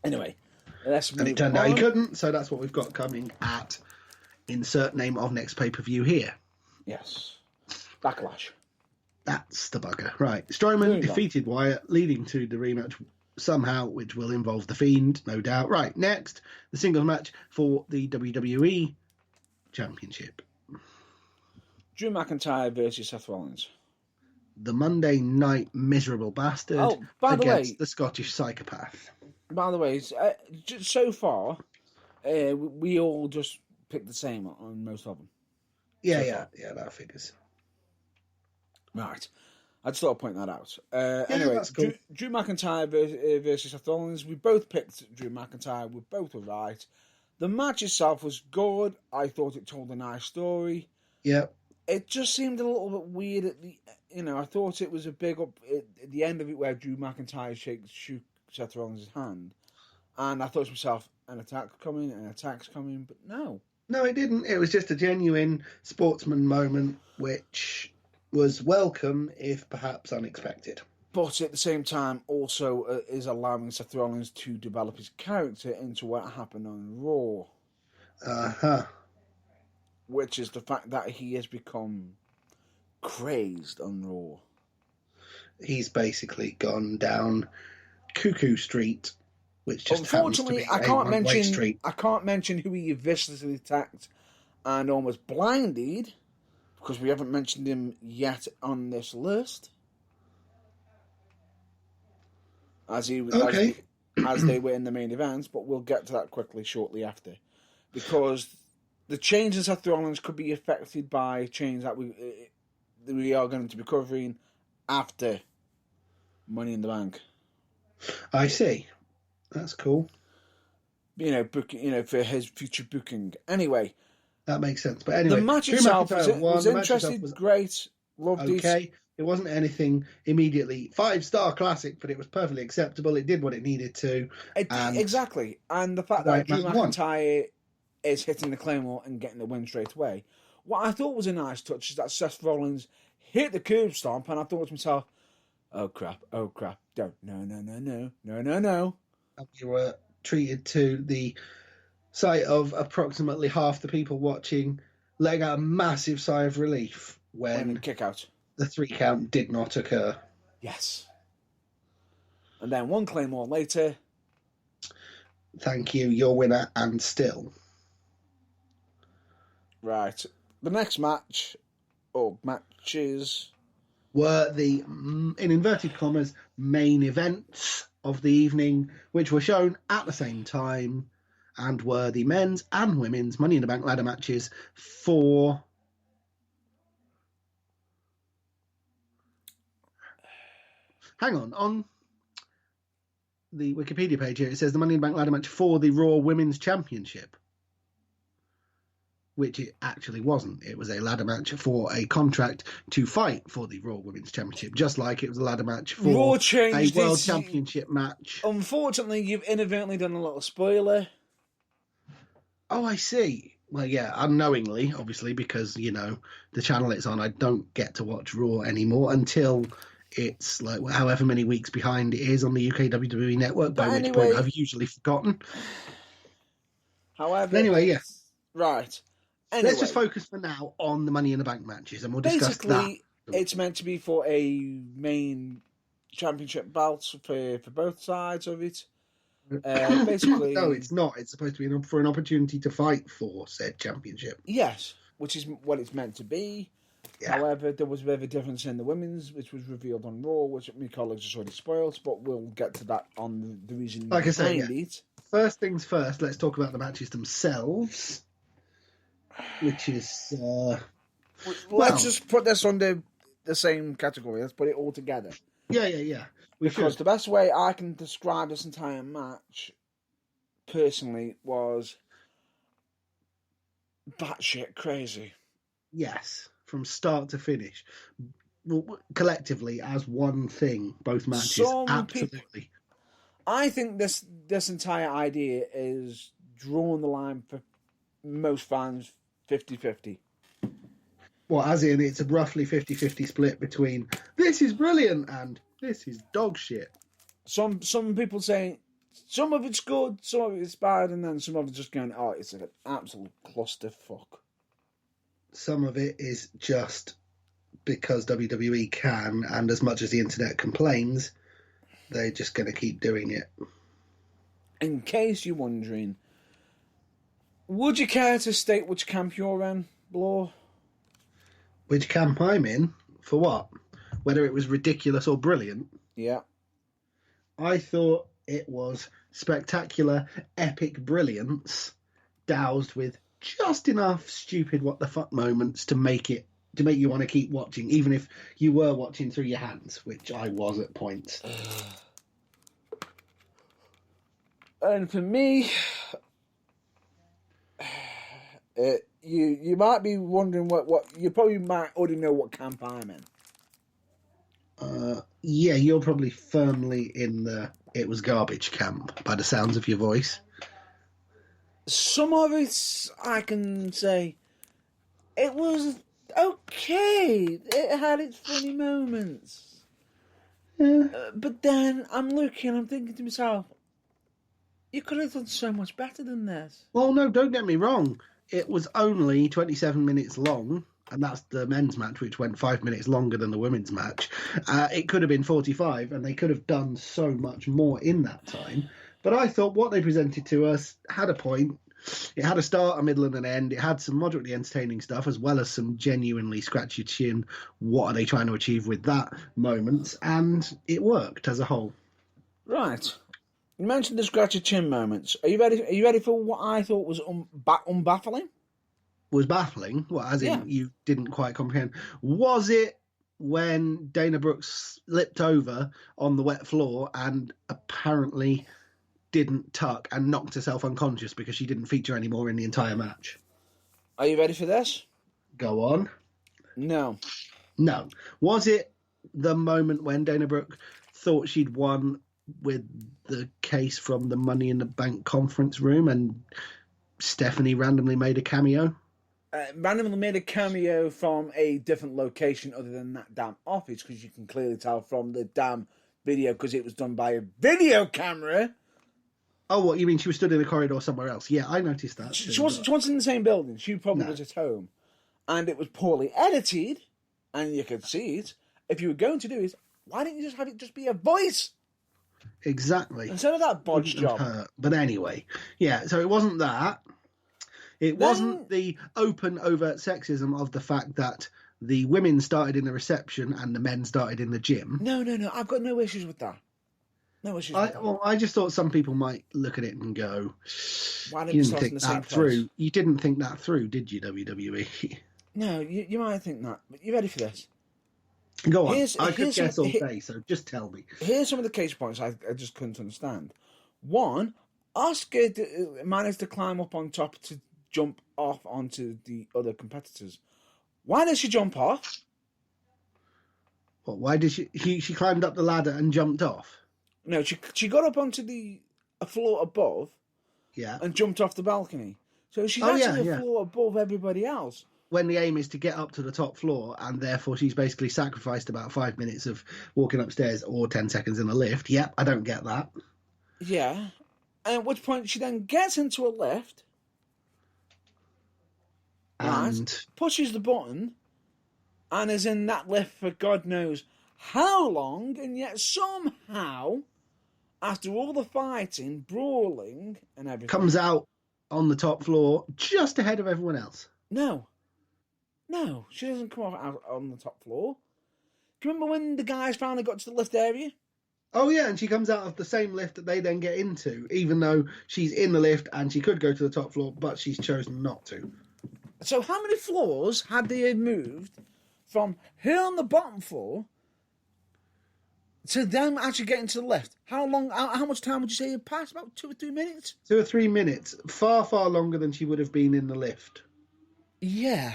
Anyway, let's move And it turned out he on. couldn't, so that's what we've got coming at insert name of next pay-per-view here. Yes. Backlash. That's the bugger. Right. Strowman defeated Wyatt, leading to the rematch somehow, which will involve The Fiend, no doubt. Right. Next, the singles match for the WWE Championship. Drew McIntyre versus Seth Rollins. The Monday Night Miserable Bastard by the against way, the Scottish Psychopath. By the way, so far, we all just picked the same on most of them. Yeah, that figures. Right. I just thought I'd point that out. Anyway, that's cool. Drew McIntyre versus Seth Rollins. We both picked Drew McIntyre. We both were right. The match itself was good. I thought it told a nice story. Yeah. It just seemed a little bit weird at the. I thought it was a big up at the end of it where Drew McIntyre shook Seth Rollins' hand, and I thought to myself, an attack's coming, but no. No, it didn't. It was just a genuine sportsman moment, which was welcome, if perhaps unexpected. But at the same time, also is allowing Seth Rollins to develop his character into what happened on Raw. Uh-huh. Which is the fact that he has become crazed on Raw. He's basically gone down Cuckoo Street, which just happens to be Unfortunately, I Street. can't mention who he viciously attacked and almost blinded, because we haven't mentioned him yet on this list. As they were in the main events, but we'll get to that quickly shortly after, because the change in Seth Rollins could be affected by change that we are going to be covering after Money in the Bank. I see. That's cool. For his future booking. Anyway, that makes sense. But anyway, the match itself was interesting, great, loved it. Okay. It wasn't anything immediately 5-star classic, but it was perfectly acceptable. It did what it needed to. Exactly. And the fact that Drew McIntyre is hitting the Claymore and getting the win straight away. What I thought was a nice touch is that Seth Rollins hit the curb stomp, and I thought to myself, oh crap, no. And we were treated to the sight of approximately half the people watching letting out a massive sigh of relief When a when kick out. the 3 count did not occur. Yes. And then one Claymore later. Thank you, your winner, and still. Right. The next match, or matches, were the, in inverted commas, main events of the evening, which were shown at the same time and were the men's and women's Money in the Bank ladder matches for. Hang on the Wikipedia page here, it says the Money in the Bank ladder match for the Raw Women's Championship, which it actually wasn't. It was a ladder match for a contract to fight for the Raw Women's Championship, just like it was a ladder match for Raw a changed World its- Championship match. Unfortunately, you've inadvertently done a little spoiler. Oh, I see. Well, yeah, unknowingly, obviously, because, you know, the channel it's on, I don't get to watch Raw anymore until it's like however many weeks behind it is on the UK WWE network, by which point I've usually forgotten. However, But anyway, yeah. Right. Anyway, Let's just focus for now on the Money in the Bank matches, and we'll discuss that. basically, it's meant to be for a main championship belt for both sides of it. Basically, No, it's not. It's supposed to be for an opportunity to fight for said championship. Yes, which is what it's meant to be. Yeah. However, there was a bit of a difference in the women's, which was revealed on Raw, which my colleagues have already spoiled, but we'll get to that on the reason Like I said, behind yeah. it. First things first, let's talk about the matches themselves, which is... Let's just put this under the same category. Let's put it all together. Yeah. Because the best way I can describe this entire match, personally, was batshit crazy. Yes, from start to finish. Collectively, as one thing, both matches, absolutely. I think this entire idea is drawing the line for most fans 50-50. Well, as in, it's a roughly 50-50 split between this is brilliant and this is dog shit. Some people saying some of it's good, some of it's bad, and then some of it's just going, oh, it's an absolute clusterfuck. Some of it is just because WWE can, and as much as the internet complains, they're just going to keep doing it. In case you're wondering, would you care to state which camp you're in, Blore? Which camp I'm in? For what? Whether it was ridiculous or brilliant? Yeah. I thought it was spectacular, epic brilliance, doused with just enough stupid what the fuck moments to make you want to keep watching, even if you were watching through your hands, which I was at points. And for me, you might be wondering what you probably might already know what camp I'm in. Yeah, you're probably firmly in the it was garbage camp by the sounds of your voice. Some of it, I can say, it was okay. It had its funny moments. Yeah. But then I'm looking, I'm thinking to myself, you could have done so much better than this. Well, no, don't get me wrong. It was only 27 minutes long, and that's the men's match, which went 5 minutes longer than the women's match. It could have been 45, and they could have done so much more in that time. But I thought what they presented to us had a point. It had a start, a middle, and an end. It had some moderately entertaining stuff, as well as some genuinely scratch your chin, what are they trying to achieve with that moments, and it worked as a whole. Right. You mentioned the scratch your chin moments. Are you ready for what I thought was unbaffling? Was baffling? Well, as in you didn't quite comprehend. Was it when Dana Brooks slipped over on the wet floor and apparently didn't tuck and knocked herself unconscious because she didn't feature anymore in the entire match? Are you ready for this? Go on. No. Was it the moment when Dana Brooke thought she'd won with the case from the Money in the Bank conference room and Stephanie randomly made a cameo? Randomly made a cameo from a different location other than that damn office, because you can clearly tell from the damn video, because it was done by a video camera. Oh, what you mean? She was stood in a corridor somewhere else? Yeah, I noticed that. She wasn't in the same building. She probably was at home, and it was poorly edited, and you could see it. If you were going to do it, why didn't you just have it just be a voice? Exactly. Instead of that bodge job. But anyway, yeah. So it wasn't that. It wasn't the open, overt sexism of the fact that the women started in the reception and the men started in the gym. No. I've got no issues with that. No issues with that. Well, I just thought some people might look at it and go, why didn't you didn't think that through. You didn't think that through, did you, WWE? No, you might think that. But you ready for this? Go on. I could guess all day, so just tell me. Here's some of the case points I just couldn't understand. One, Asuka managed to climb up on top to jump off onto the other competitors. Why did she jump off? What? Why did she climbed up the ladder and jumped off? No, she got up onto a floor above. Yeah. And jumped off the balcony. So she's actually a floor above everybody else. When the aim is to get up to the top floor, and therefore she's basically sacrificed about 5 minutes of walking upstairs or 10 seconds in a lift. Yep, I don't get that. Yeah. And at which point she then gets into a lift. And pushes the button and is in that lift for God knows how long, and yet somehow, after all the fighting, brawling, and everything, comes out on the top floor just ahead of everyone else. No, she doesn't come out on the top floor. Do you remember when the guys finally got to the lift area? Oh, yeah, and she comes out of the same lift that they then get into, even though she's in the lift and she could go to the top floor, but she's chosen not to. So how many floors had they moved from here on the bottom floor to them actually getting to the lift? How much time would you say it passed? About 2 or 3 minutes? 2 or 3 minutes. Far, far longer than she would have been in the lift. Yeah.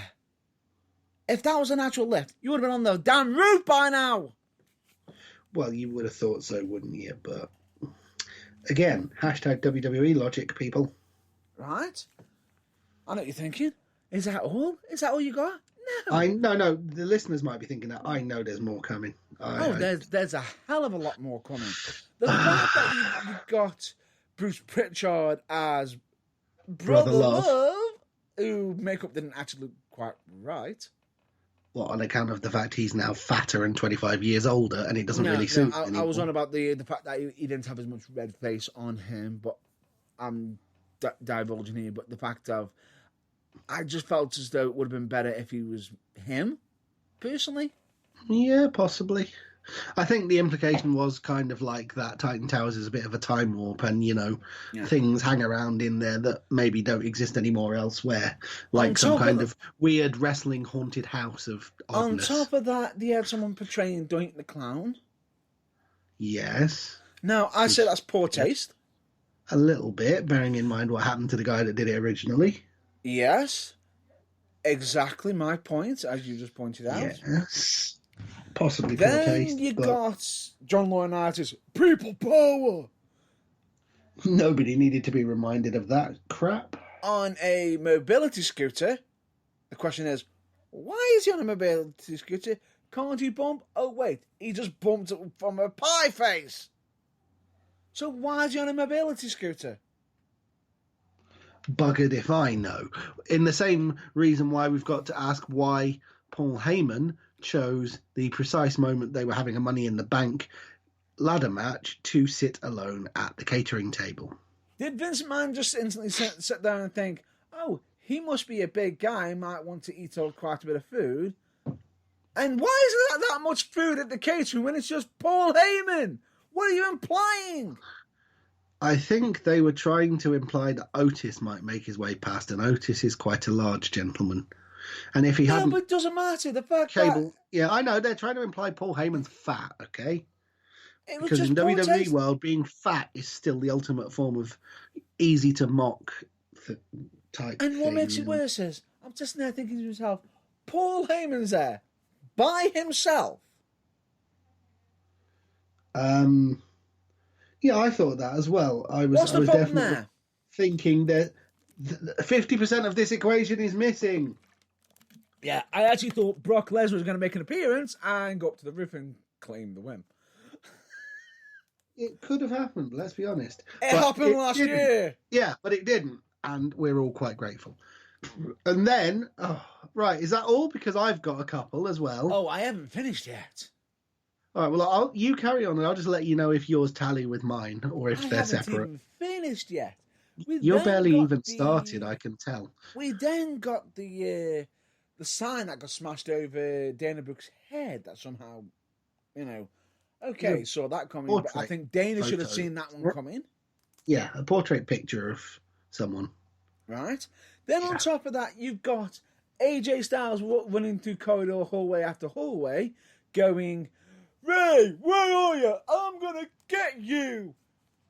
If that was an actual lift, you would have been on the damn roof by now. Well, you would have thought so, wouldn't you? But again, hashtag WWE logic, people. Right? I know what you're thinking. Is that all? Is that all you got? No. No. The listeners might be thinking that. I know there's more coming. There's a hell of a lot more coming. The fact that you got Bruce Pritchard as Brother Love, who makeup didn't actually look quite right. Well, on account of the fact he's now fatter and 25 years older, and it doesn't really suit him anymore. I was on about the fact that he didn't have as much red face on him, but I'm divulging here. But the fact of, I just felt as though it would have been better if he was him, personally. Yeah, possibly. I think the implication was kind of like that Titan Towers is a bit of a time warp, and things hang around in there that maybe don't exist anymore elsewhere, like some kind of weird wrestling haunted house of oddness. On top of that, they had someone portraying Doink the Clown. Yes. Now, I say that's poor taste. A little bit, bearing in mind what happened to the guy that did it originally. Yes. Exactly my point, as you just pointed out. Yes. Possibly then poor taste. You got John Laurinaitis, people power. Nobody needed to be reminded of that crap. On a mobility scooter. The question is, why is he on a mobility scooter? Can't he bump? Oh, wait, he just bumped from a pie face. So why is he on a mobility scooter? Buggered if I know. In the same reason why we've got to ask why Paul Heyman chose the precise moment they were having a Money in the Bank ladder match to sit alone at the catering table. Did Vince McMahon just instantly sit down and think, oh, he must be a big guy, might want to eat quite a bit of food? And why is there that much food at the catering when it's just Paul Heyman? What are you implying? I think they were trying to imply that Otis might make his way past, and Otis is quite a large gentleman. And if he hadn't... but it doesn't matter. The fact that... Yeah, I know. They're trying to imply Paul Heyman's fat, okay? Because in WWE world, being fat is still the ultimate form of easy-to-mock type And what makes it worse is, I'm just there thinking to myself, Paul Heyman's there by himself. Yeah, I thought that as well. What's the problem there? Thinking that 50% of this equation is missing. Yeah, I actually thought Brock Lesnar was going to make an appearance and go up to the roof and claim the win. It could have happened, let's be honest. It But happened last didn't. year. Yeah, but it didn't. And we're all quite grateful. And then, right, is that all? Because I've got a couple as well. Oh, I haven't finished yet. All right, well, you carry on and I'll just let you know if yours tally with mine or if they're separate. I haven't even finished yet. You're barely even started, I can tell. We then got the sign that got smashed over Dana Brooks' head that somehow, okay, saw that coming. But I think Dana should have seen that one coming. Yeah, a portrait picture of someone. Right. Then on top of that, you've got AJ Styles running through corridor, hallway after hallway, going, "Ray, where are you? I'm going to get you."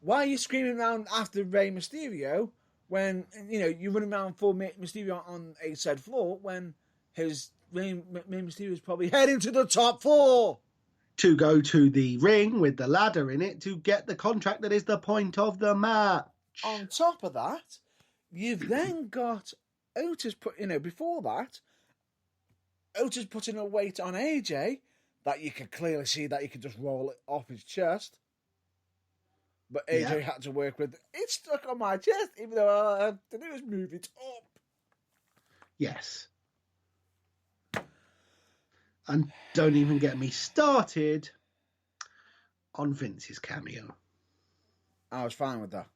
Why are you screaming around after Rey Mysterio when, you're running around for Mysterio on a said floor when his Rey Mysterio is probably heading to the top floor? To go to the ring with the ladder in it to get the contract that is the point of the match. On top of that, you've then got Otis before that, Otis putting a weight on AJ that you could clearly see that you could just roll it off his chest. But AJ had to work with it's stuck on my chest, even though all I have to do is move it up. Yes. And don't even get me started on Vince's cameo. I was fine with that.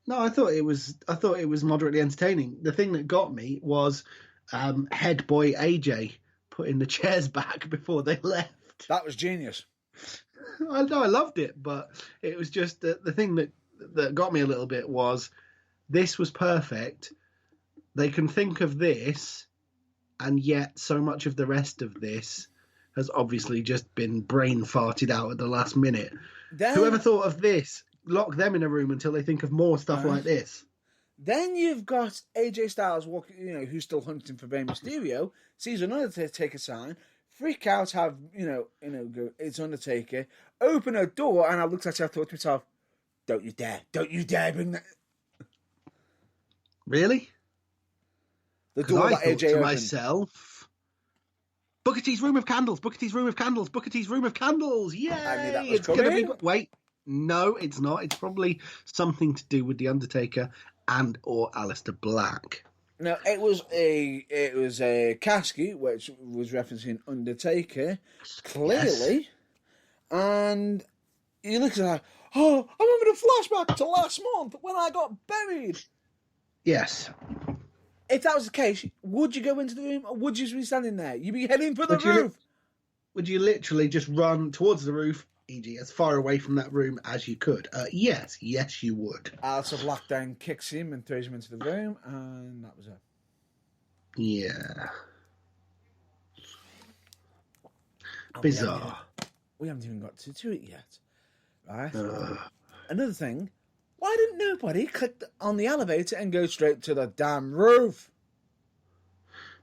No, I thought it was moderately entertaining. The thing that got me was head boy AJ putting the chairs back before they left. That was genius. I know, I loved it, but it was just the thing that got me a little bit was this was perfect. They can think of this, and yet so much of the rest of this has obviously just been brain farted out at the last minute. Whoever thought of this, lock them in a room until they think of more stuff like this. Then you've got AJ Styles walking, who's still hunting for Rey Mysterio, sees an Undertaker sign, freak out, have, go, it's Undertaker, open a door, and I looked at it, I thought to myself, don't you dare bring that. Really? The door that AJ opened. Myself, Booker T's room of candles, Booker T's room of candles, Booker T's room of candles. Yay! I knew that was coming. Wait, no, it's not. It's probably something to do with the Undertaker and or Aleister Black. No, it was a casket which was referencing Undertaker clearly, and he looks at that. Oh, I'm having a flashback to last month when I got buried. Yes. If that was the case, would you go into the room or would you just be standing there? You'd be heading for the roof. Would you literally just run towards the roof, e.g. as far away from that room as you could? Yes, you would. Aleister Black then kicks him and throws him into the room, and that was it. Yeah. Bizarre. We haven't even got to it yet. Right? Another thing, why didn't nobody click on the elevator and go straight to the damn roof?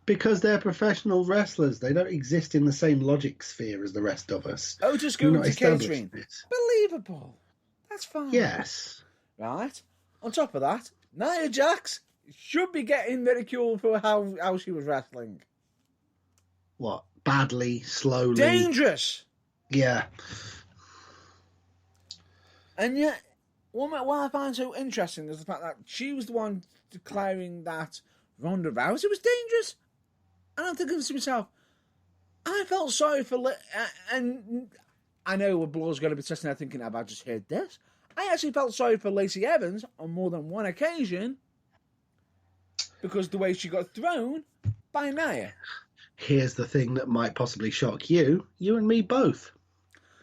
Because they're professional wrestlers. They don't exist in the same logic sphere as the rest of us. Oh, just go into catering. Believable. That's fine. Yes. Right? On top of that, Nia Jax should be getting ridiculed for how she was wrestling. What? Badly, slowly. Dangerous! Yeah. And yet, what I find so interesting is the fact that she was the one declaring that Ronda Rousey was dangerous. And I'm thinking to myself, I felt sorry for... and I know Blaw's going to be testing there thinking, have I just heard this? I actually felt sorry for Lacey Evans on more than one occasion because the way she got thrown by Nia. Here's the thing that might possibly shock you and me both.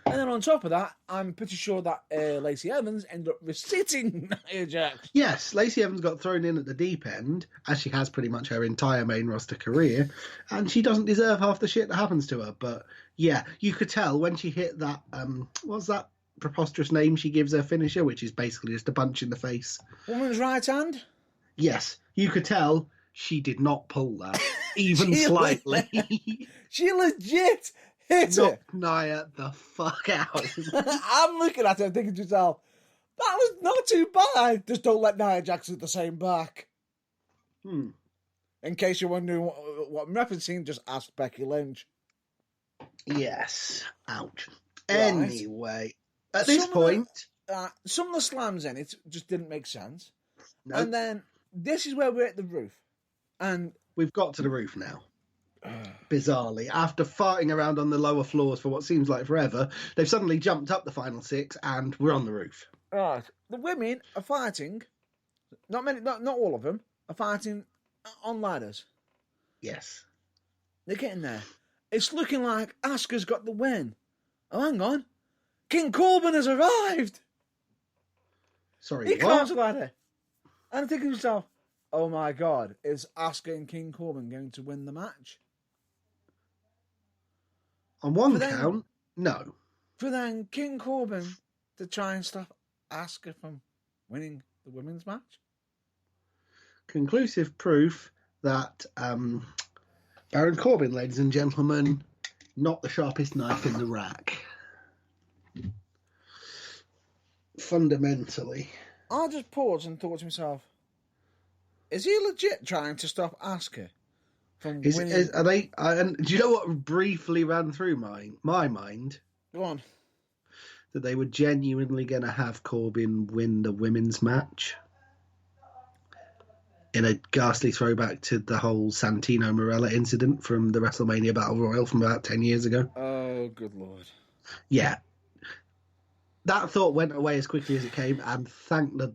And then on top of that, I'm pretty sure that Lacey Evans ended up reciting Nia Jax. Yes, Lacey Evans got thrown in at the deep end, as she has pretty much her entire main roster career, and she doesn't deserve half the shit that happens to her. But yeah, you could tell when she hit that, what's that preposterous name she gives her finisher, which is basically just a punch in the face. Woman's right hand? Yes, you could tell she did not pull that, even slightly. She legit hit it. Nia the fuck out. I'm looking at her thinking to myself, that was not too bad. Just don't let Nia Jax hit the same back. In case you're wondering what I'm referencing, just ask Becky Lynch. Yes. Ouch. Anyway, at this Some of point, some of the slams in it just didn't make sense. no, And then this is where we're at the roof. And we've got to the roof now. Bizarrely, after farting around on the lower floors for what seems like forever, they've suddenly jumped up the final 6 and we're on the roof. right, the women are fighting. Not all of them are fighting on ladders. Yes. They're getting there. It's looking like Asuka's got the win. Oh, hang on. King Corbin has arrived. Sorry, He what? climbs the ladder. And I think to myself, oh my God, is Asuka and King Corbin going to win the match? On one For them- count, no. For then King Corbin to try and stop Asuka from winning the women's match? Conclusive proof that Baron Corbin, ladies and gentlemen, not the sharpest knife in the rack. Fundamentally. I just paused and thought to myself, is he legit trying to stop Asuka from winning? Are they? And do you know what briefly ran through my mind? Go on. That they were genuinely going to have Corbin win the women's match in a ghastly throwback to the whole Santino Marella incident from the WrestleMania Battle Royal from about 10 years ago. Oh, good Lord. Yeah. That thought went away as quickly as it came, and thank the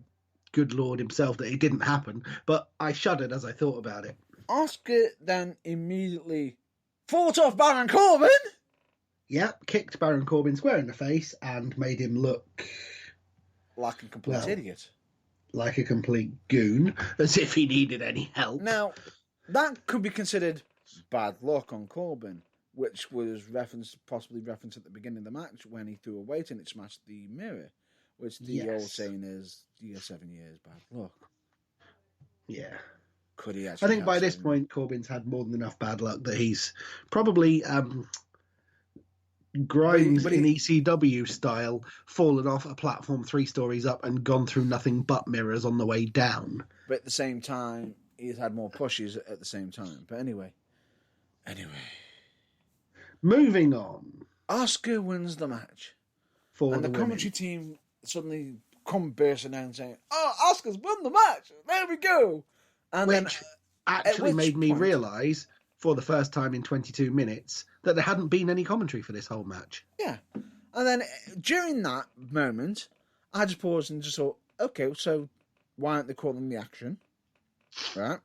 good Lord himself that it didn't happen, but I shuddered as I thought about it. Asuka then immediately fought off Baron Corbin. Yeah, kicked Baron Corbin square in the face and made him look like a complete idiot. Like a complete goon, as if he needed any help. Now, that could be considered bad luck on Corbin, which was possibly referenced at the beginning of the match when he threw a weight and it smashed the mirror, which the old saying is, 7 years bad luck. Yeah. Could he actually? I think by this point, Corbin's had more than enough bad luck that he's probably Grimes in ECW style, fallen off a platform 3 stories up and gone through nothing but mirrors on the way down. But at the same time, he's had more pushes at the same time. But anyway. Moving on. Asuka wins the match. And the commentary team suddenly come bursting out and saying, oh, Asuka's won the match. There we go. And which actually made me realise, for the first time in 22 minutes, that there hadn't been any commentary for this whole match. Yeah. And then during that moment, I just paused and just thought, okay, so why aren't they calling the action? Right?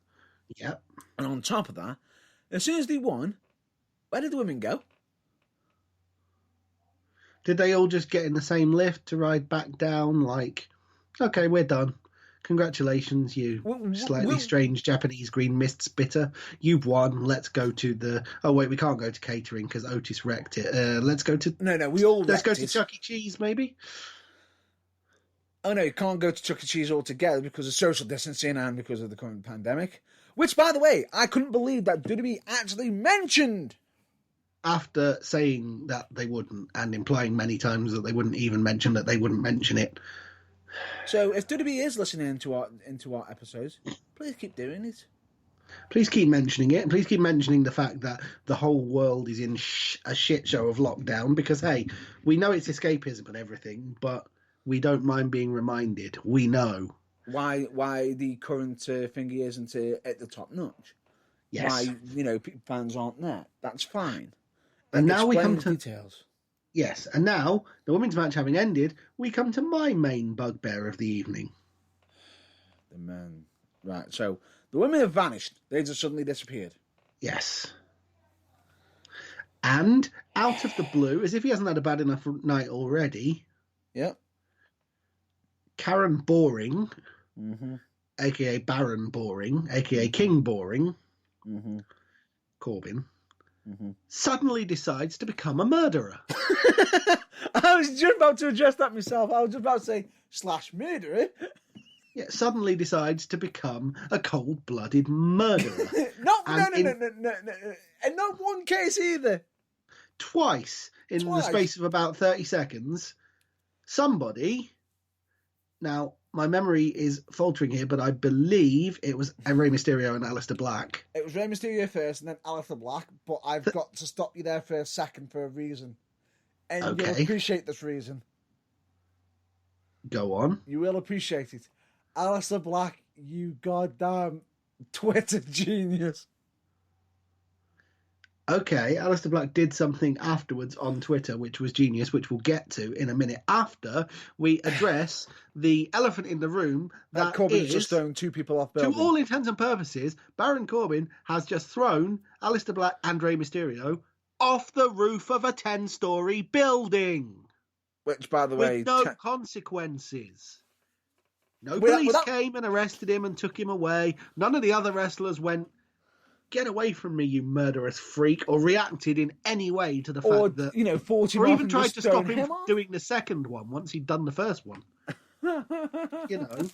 Yep. And on top of that, as soon as they won, where did the women go? Did they all just get in the same lift to ride back down like, okay, we're done. Congratulations, you slightly strange Japanese green mist spitter. You've won. Let's go to the... Oh, wait, we can't go to catering because Otis wrecked it. Let's go to... No, we all Let's go to Chuck E. Cheese, maybe? Oh, no, you can't go to Chuck E. Cheese altogether because of social distancing and because of the current pandemic. Which, by the way, I couldn't believe that WWE actually mentioned. After saying that they wouldn't and implying many times that they wouldn't even mention that they wouldn't mention it. So if WWE is listening into our episodes, please keep doing it. Please keep mentioning it. Please keep mentioning the fact that the whole world is in a shit show of lockdown because, hey, we know it's escapism and everything, but we don't mind being reminded. We know. Why the current thingy isn't at the top notch. Yes. Why, fans aren't there. That's fine. And now we come to... details. Yes, and now, the women's match having ended, we come to my main bugbear of the evening. The men. Right, so the women have vanished. They just suddenly disappeared. Yes. And, out of the blue, as if he hasn't had a bad enough night already... Yep. Karen Boring, a.k.a. Baron Boring, a.k.a. King Boring, Corbin... suddenly decides to become a murderer. I was just about to address that myself. I was just about to say, /murderer. Yeah, suddenly decides to become a cold-blooded murderer. No. And not one case either. Twice, in the space of about 30 seconds, somebody... Now, my memory is faltering here, but I believe it was Rey Mysterio and Aleister Black. It was Rey Mysterio first and then Aleister Black, but I've got to stop you there for a second for a reason. And you'll Okay. appreciate this reason. Go on. You will appreciate it. Alistair Black, you goddamn Twitter genius. Okay, Alistair Black did something afterwards on Twitter, which was genius, which we'll get to in a minute after we address the elephant in the room That Corbyn's just thrown 2 people off to building. all intents and purposes, Baron Corbin has just thrown Alistair Black and Rey Mysterio off the roof of a 10-story building. Which, by the way... With no consequences. No Without- police without- came and arrested him and took him away. None of the other wrestlers went, "Get away from me, you murderous freak," or reacted in any way to the Or, fact that... 40 Or off even and tried just to stop thrown him off. doing the second one once he'd done the first one. You know.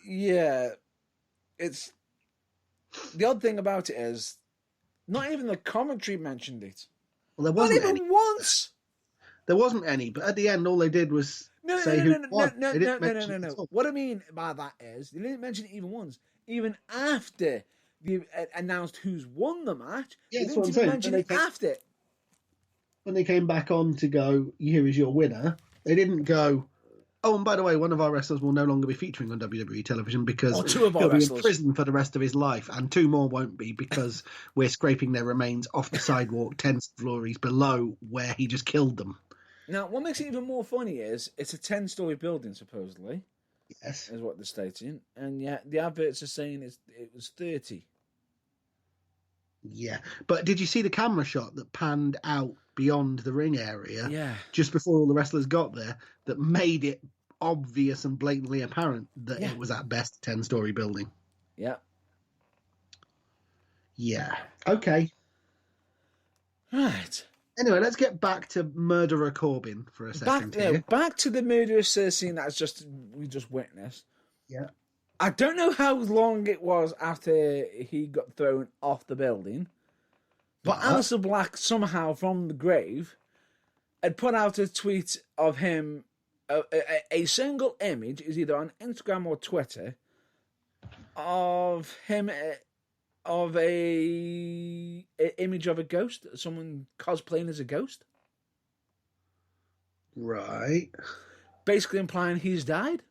Yeah. It's... The odd thing about it is, not even the commentary mentioned it. Well, there Not wasn't even any. once! There wasn't any, but at the end, all they did was No. say who won. They didn't mention it at all. What I mean by that is, they didn't mention it even once. Even after they announced who's won the match, Yeah, they that's didn't what I'm even saying. mention When it they came- after. When they came back on to go, "Here is your winner," they didn't go, "Oh, and by the way, one of our wrestlers will no longer be featuring on WWE television because Or 2 of our he'll be in wrestlers. prison for the rest of his life, and 2 more won't be because we're scraping their remains off the sidewalk 10 stories below where he just killed them." Now, what makes it even more funny is, it's a 10-story building, supposedly, Yes. is what they're stating, and yet the adverts are saying it was 30. Yeah. But did you see the camera shot that panned out beyond the ring area Yeah. just before all the wrestlers got there that made it obvious and blatantly apparent that Yeah. it was at best a 10-story building? Yeah. Yeah. Okay. Right. Anyway, let's get back to Murderer Corbin for a second here. Back to the murderous scene we just witnessed. Yeah. I don't know how long it was after he got thrown off the building, but Alistair Black somehow from the grave had put out a tweet of him, a single image, is either on Instagram or Twitter, of him, of a image of a ghost, someone cosplaying as a ghost, Right. basically implying he's died.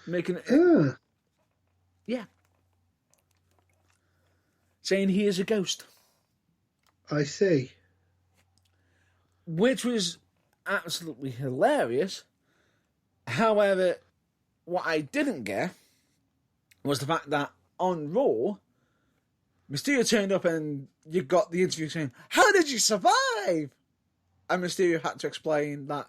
Making yeah, saying he is a ghost, I see. which was absolutely hilarious. However, what I didn't get was the fact that on Raw, Mysterio turned up and you got the interview saying, "How did you survive?" And Mysterio had to explain that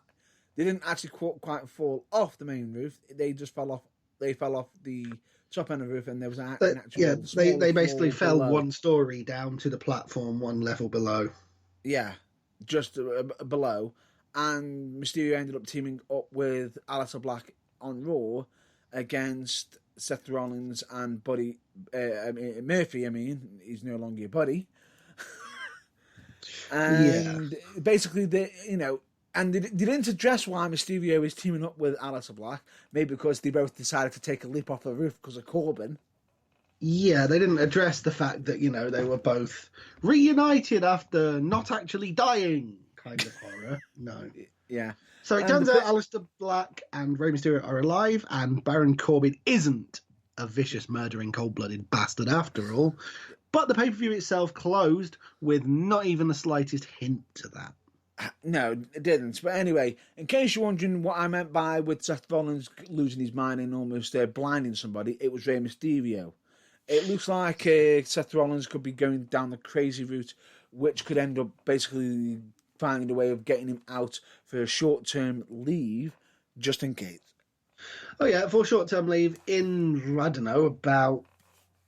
they didn't actually quite fall off the main roof. They just fell off. They fell off the top end of the roof, and there was an actual. Yeah, they basically floor fell below. 1 story down to the platform 1 level below. Yeah, just below. And Mysterio ended up teaming up with Alistair Black on Raw against Seth Rollins and Buddy Murphy. I mean, he's no longer your buddy. And basically, and they didn't address why Mysterio is teaming up with Alistair Black. Maybe because they both decided to take a leap off the roof because of Corbin. Yeah, they didn't address the fact that, they were both reunited after not actually dying kind of horror. No. Yeah. So it turns out Alistair Black and Rey Mysterio are alive, and Baron Corbin isn't a vicious, murdering, cold-blooded bastard after all. But the pay-per-view itself closed with not even the slightest hint to that. No, it didn't. But anyway, in case you're wondering what I meant by with Seth Rollins losing his mind and almost blinding somebody, it was Rey Mysterio. It looks like Seth Rollins could be going down the crazy route, which could end up basically finding a way of getting him out for a short-term leave, just in case. Oh yeah, for short-term leave in, I don't know, about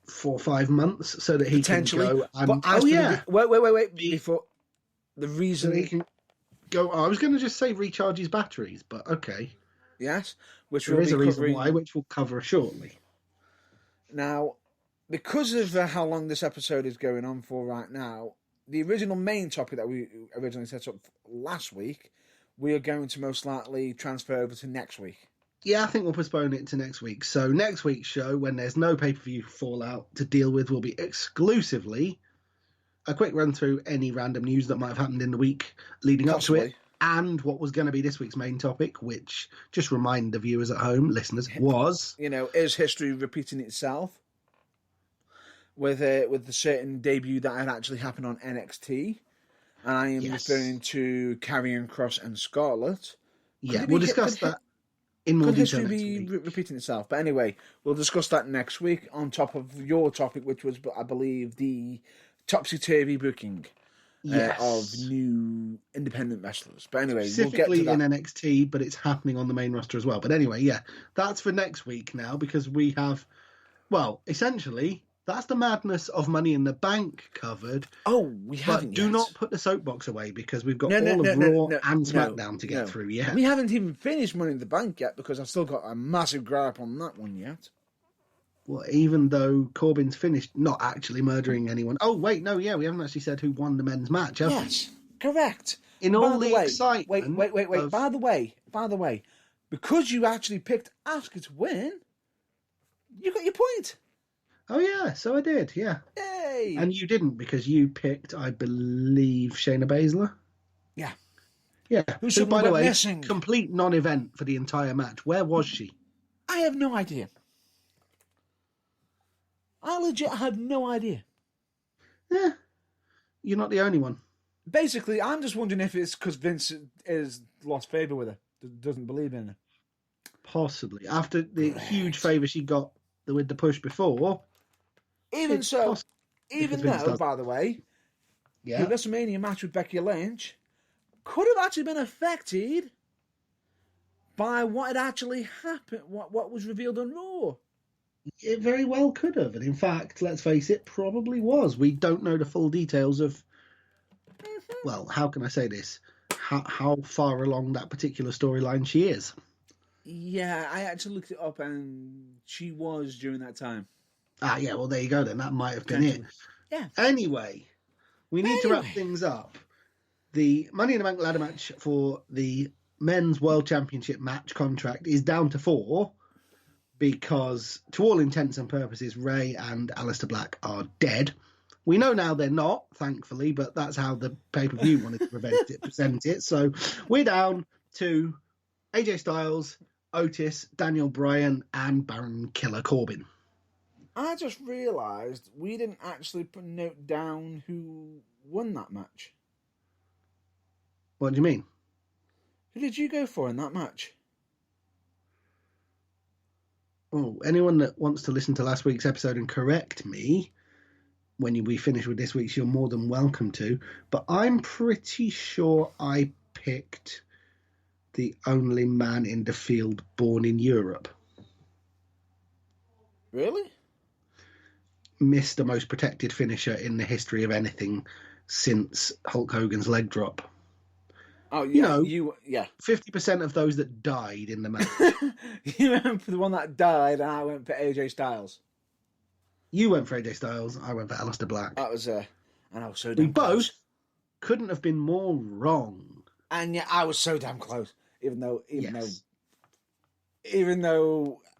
4 or 5 months, so that he can go and... But wait, before... The reason... So he can go... I was going to just say recharge his batteries, but okay. Yes, which there will is be a reason covering... why, which we'll cover shortly. Now, because of how long this episode is going on for right now, the original main topic that we originally set up last week, we are going to most likely transfer over to next week. Yeah, I think we'll postpone it to next week. So next week's show, when there's no pay-per-view fallout to deal with, will be exclusively a quick run through any random news that might have happened in the week leading up to it, Possibly. and what was going to be this week's main topic, which, just remind the viewers at home, listeners, was... Is history repeating itself? With the certain debut that had actually happened on NXT. And I am referring to Karrion Kross and Scarlett. Yeah, we'll discuss that in more detail Could next history week. be repeating itself? But anyway, we'll discuss that next week on top of your topic, which was, I believe, the topsy-turvy booking of new independent wrestlers. But anyway, specifically we'll get to in that. NXT, but it's happening on the main roster as well. But anyway, yeah, that's for next week now, because we have, well, essentially, that's the madness of Money in the Bank covered. Oh, we haven't But do yet. not put the soapbox away, because we've got No, all of no, Raw no, and no, SmackDown to get through. Yeah, We haven't even finished Money in the Bank yet because I've still got a massive gripe on that one yet. well, even though Corbin's finished not actually murdering anyone. Oh wait, no, yeah, we haven't actually said who won the men's match, have we? Yes, correct. In all the excitement. Wait. of- By the way, because you actually picked Asuka to win, you got your point. Oh yeah, so I did, yeah. Yay! And you didn't, because you picked, I believe, Shayna Baszler. Yeah. Yeah. Who Who, by suddenly the went way, missing. complete non-event for the entire match. Where was she? I have no idea. I legit have no idea. Yeah. You're not the only one. Basically, I'm just wondering if it's because Vince is lost favour with her, doesn't believe in her. Possibly. After the huge favour she got with the push before. Even It's so, possible, even because Vince though, does- by the way, Yeah. the WrestleMania match with Becky Lynch could have actually been affected by what had actually happened, what was revealed on Raw. It very well could have. And in fact, let's face it, probably was. We don't know the full details of, well, how can I say this? How far along that particular storyline she is. Yeah, I actually looked it up, and she was during that time. Ah, yeah, well, there you go then. That might have been it. Yeah. Anyway, we need to wrap things up. The Money in the Bank ladder match for the men's World Championship match contract is down to 4 because, to all intents and purposes, Ray and Aleister Black are dead. We know now they're not, thankfully, but that's how the pay-per-view wanted to present it. So we're down to AJ Styles, Otis, Daniel Bryan, and Baron Killer Corbin. I just realised we didn't actually note down who won that match. What do you mean? Who did you go for in that match? Oh, anyone that wants to listen to last week's episode and correct me when we finish with this week's, you're more than welcome to. But I'm pretty sure I picked the only man in the field born in Europe. Really? Missed the most protected finisher in the history of anything since Hulk Hogan's leg drop. Oh, yeah. You know, 50% of those that died in the match. You went for the one that died, and I went for AJ Styles. You went for AJ Styles, I went for Aleister Black. That was and I was so We damn close. both couldn't have been more wrong. And yeah, I was so damn close. Even though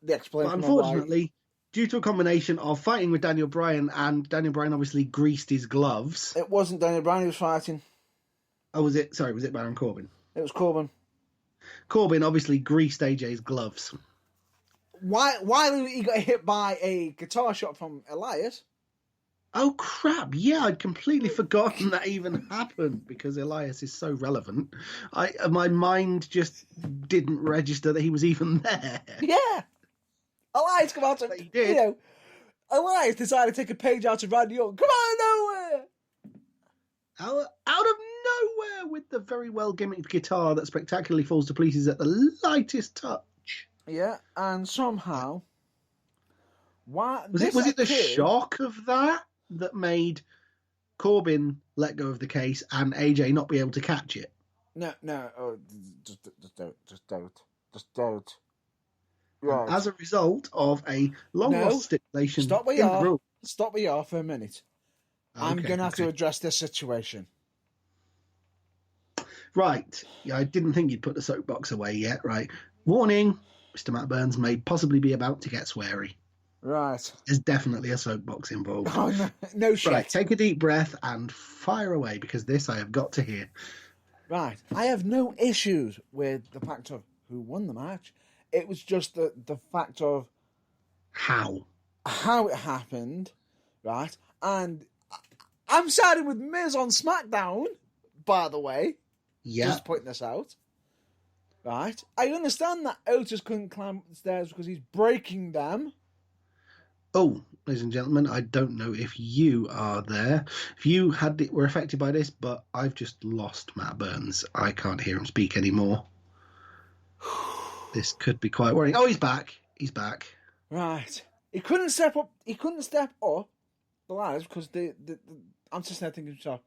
the explanation. But unfortunately, due to a combination of fighting with Daniel Bryan, and Daniel Bryan obviously greased his gloves. It wasn't Daniel Bryan who was fighting. Oh, was it? Sorry, was it Baron Corbin? It was Corbin. Corbin obviously greased AJ's gloves. While he got hit by a guitar shot from Elias. Oh, crap. Yeah, I'd completely forgotten that even happened because Elias is so relevant. My mind just didn't register that he was even there. Yeah. Elias come out of, But he did. you know, Elias decided to take a page out of Randy Orton. Come out of nowhere. Out of nowhere with the very well gimmicked guitar that spectacularly falls to pieces at the lightest touch. Yeah, and somehow, Was it the shock of that made Corbin let go of the case and AJ not be able to catch it? No, oh, just don't. Right. As a result of a long lost stipulation. Stop where you are for a minute. I'm Okay, going to have to okay. address this situation. Right. Yeah, I didn't think you'd put the soapbox away yet. Right. Warning, Mr. Matt Burns may possibly be about to get sweary. Right. There's definitely a soapbox involved. Oh, no, no shit. Right, take a deep breath and fire away, because this I have got to hear. Right. I have no issues with the fact of who won the match. It was just the fact of How? how it happened, right? And I'm siding with Miz on SmackDown, by the way. Yeah. Just pointing this out. Right? I understand that Otis couldn't climb the stairs because he's breaking them. Oh, ladies and gentlemen, I don't know if you are there. If you were affected by this, but I've just lost Matt Burns. I can't hear him speak anymore. This could be quite worrying. Oh, he's back. He's back. Right. He couldn't step up. He couldn't step up the ladders because I'm just now thinking, so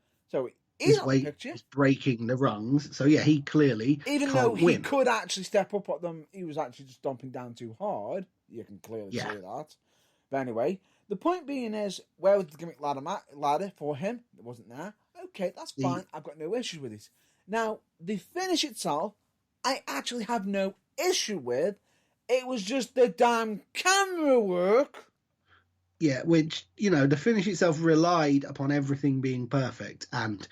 he's not in the picture. He's breaking the rungs. So yeah, he clearly Even can't though he win. could actually step up at them, he was actually just stomping down too hard. You can clearly see that. But anyway, the point being is, where was the gimmick ladder for him? It wasn't there. Okay, that's fine. I've got no issues with it. Now, the finish itself, I actually have no issue with. It was just the damn camera work. Yeah, which, the finish itself relied upon everything being perfect, and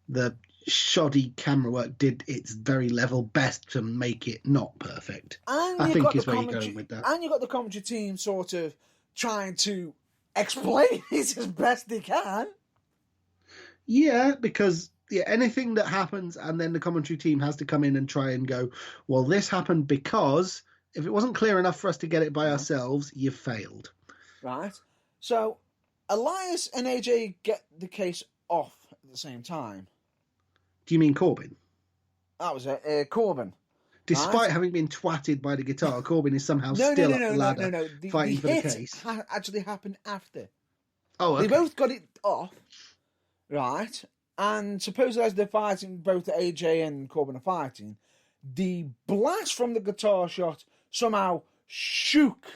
the shoddy camera work did its very level best to make it not perfect. And I think is where you're going with that. And you got the commentary team sort of trying to explain it as best they can. Yeah, because anything that happens and then the commentary team has to come in and try and go, well, this happened because if it wasn't clear enough for us to get it by ourselves, you've failed. Right. So Elias and AJ get the case off at the same time. Do you mean Corbin? That was it. Corbin. Despite having been twatted by the guitar, Corbin is somehow still up the ladder fighting for the case. Actually happened after. Oh, okay. They both got it off, right? And supposedly as they're fighting, both AJ and Corbin are fighting, the blast from the guitar shot somehow shook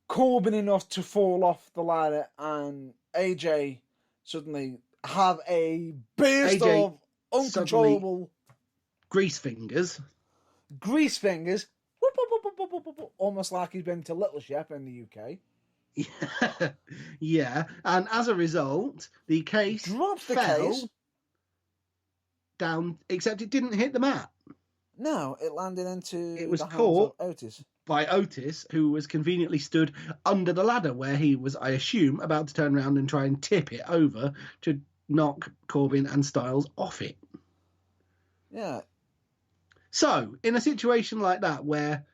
Corbin enough to fall off the ladder, and AJ suddenly have a burst of uncontrollable grease fingers, almost like he's been to Little Chef in the UK. Yeah, and as a result, the case fell down, except it didn't hit the mat. No, it landed into it was the hands caught of Otis. By Otis, who was conveniently stood under the ladder, where he was, I assume, about to turn around and try and tip it over to knock Corbin and Styles off it. Yeah. So, in a situation like that, where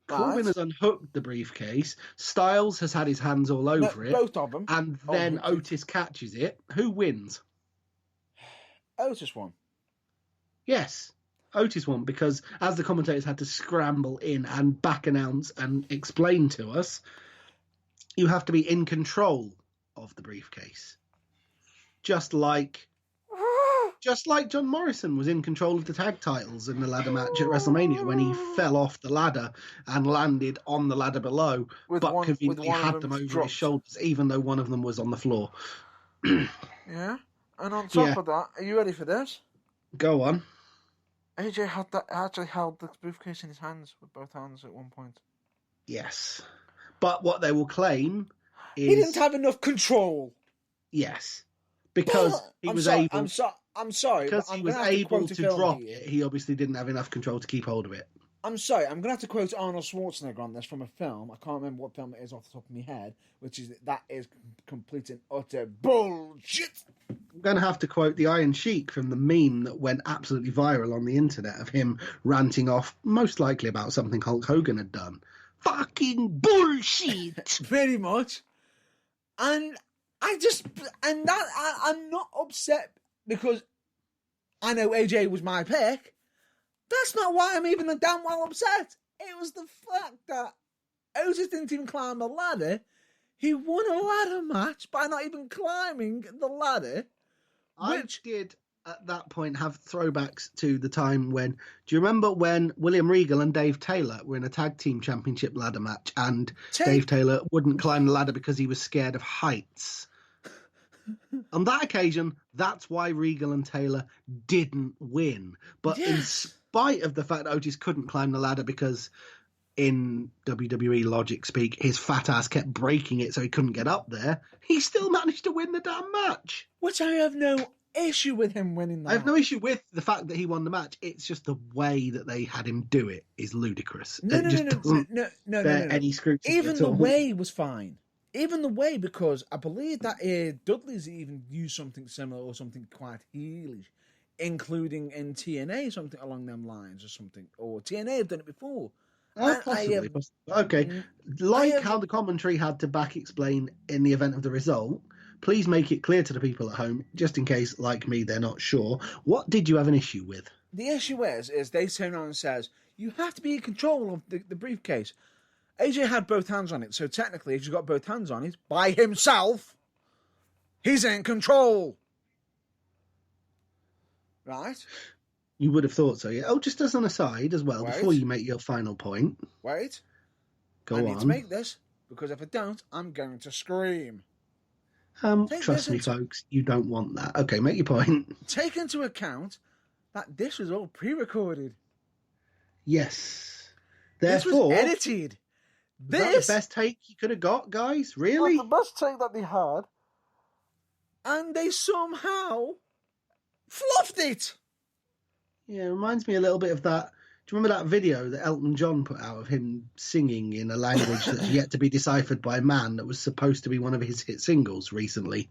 Corbin has unhooked the briefcase, Styles has had his hands all over it, both of them, and then Otis catches it, who wins? Otis won. Yes. Otis won, because as the commentators had to scramble in and back announce and explain to us, you have to be in control of the briefcase. Just like John Morrison was in control of the tag titles in the ladder match at WrestleMania when he fell off the ladder and landed on the ladder below, but conveniently had them over his shoulders, even though one of them was on the floor. Yeah, and on top of that, are you ready for this? Go on. AJ actually held the briefcase in his hands with both hands at one point. Yes. But what they will claim is... He didn't have enough control. Yes. Because he was able... I'm sorry. Because he was able to drop it, he obviously didn't have enough control to keep hold of it. I'm sorry, I'm going to have to quote Arnold Schwarzenegger on this from a film. I can't remember what film it is off the top of my head, which is that is complete and utter bullshit. I'm going to have to quote the Iron Sheik from the meme that went absolutely viral on the internet of him ranting off, most likely about something Hulk Hogan had done. Fucking bullshit! Very much. And I'm not upset because I know AJ was my pick. That's not why I'm even damn well upset. It was the fact that Otis didn't even climb the ladder. He won a ladder match by not even climbing the ladder. I did, at that point, have throwbacks to the time when... Do you remember when William Regal and Dave Taylor were in a tag team championship ladder match and Dave Taylor wouldn't climb the ladder because he was scared of heights? On that occasion, that's why Regal and Taylor didn't win. But in spite of the fact that Otis couldn't climb the ladder because in WWE logic speak, his fat ass kept breaking it so he couldn't get up there, he still managed to win the damn match. Which I have no issue with him winning the I have no match. issue with the fact that he won the match. It's just the way that they had him do it is ludicrous. No, It just doesn't bear any scrutiny. Even at the all. way was fine. Even the way, because I believe that Dudley's even used something similar or something quite heelish, including in TNA, something along them lines or something. Or TNA have done it before. Oh, possibly. Okay. Like how the commentary had to back explain in the event of the result, please make it clear to the people at home, just in case, like me, they're not sure. What did you have an issue with? The issue is they turn around and says, you have to be in control of the briefcase. AJ had both hands on it, so technically, if he's got both hands on it, by himself, he's in control. Right? You would have thought so, yeah. Oh, just as an aside as well, Wait. before you make your final point. Wait. Go I on. need to make this, because if I don't, I'm going to scream. Trust me, folks, you don't want that. Okay, make your point. Take into account that this was all pre-recorded. Yes. This Therefore, was edited. is that the best take you could have got, guys? Really? Was the best take that they had. And they somehow fluffed it. Yeah, it reminds me a little bit of that. Do you remember that video that Elton John put out of him singing in a language that's yet to be deciphered by man that was supposed to be one of his hit singles recently?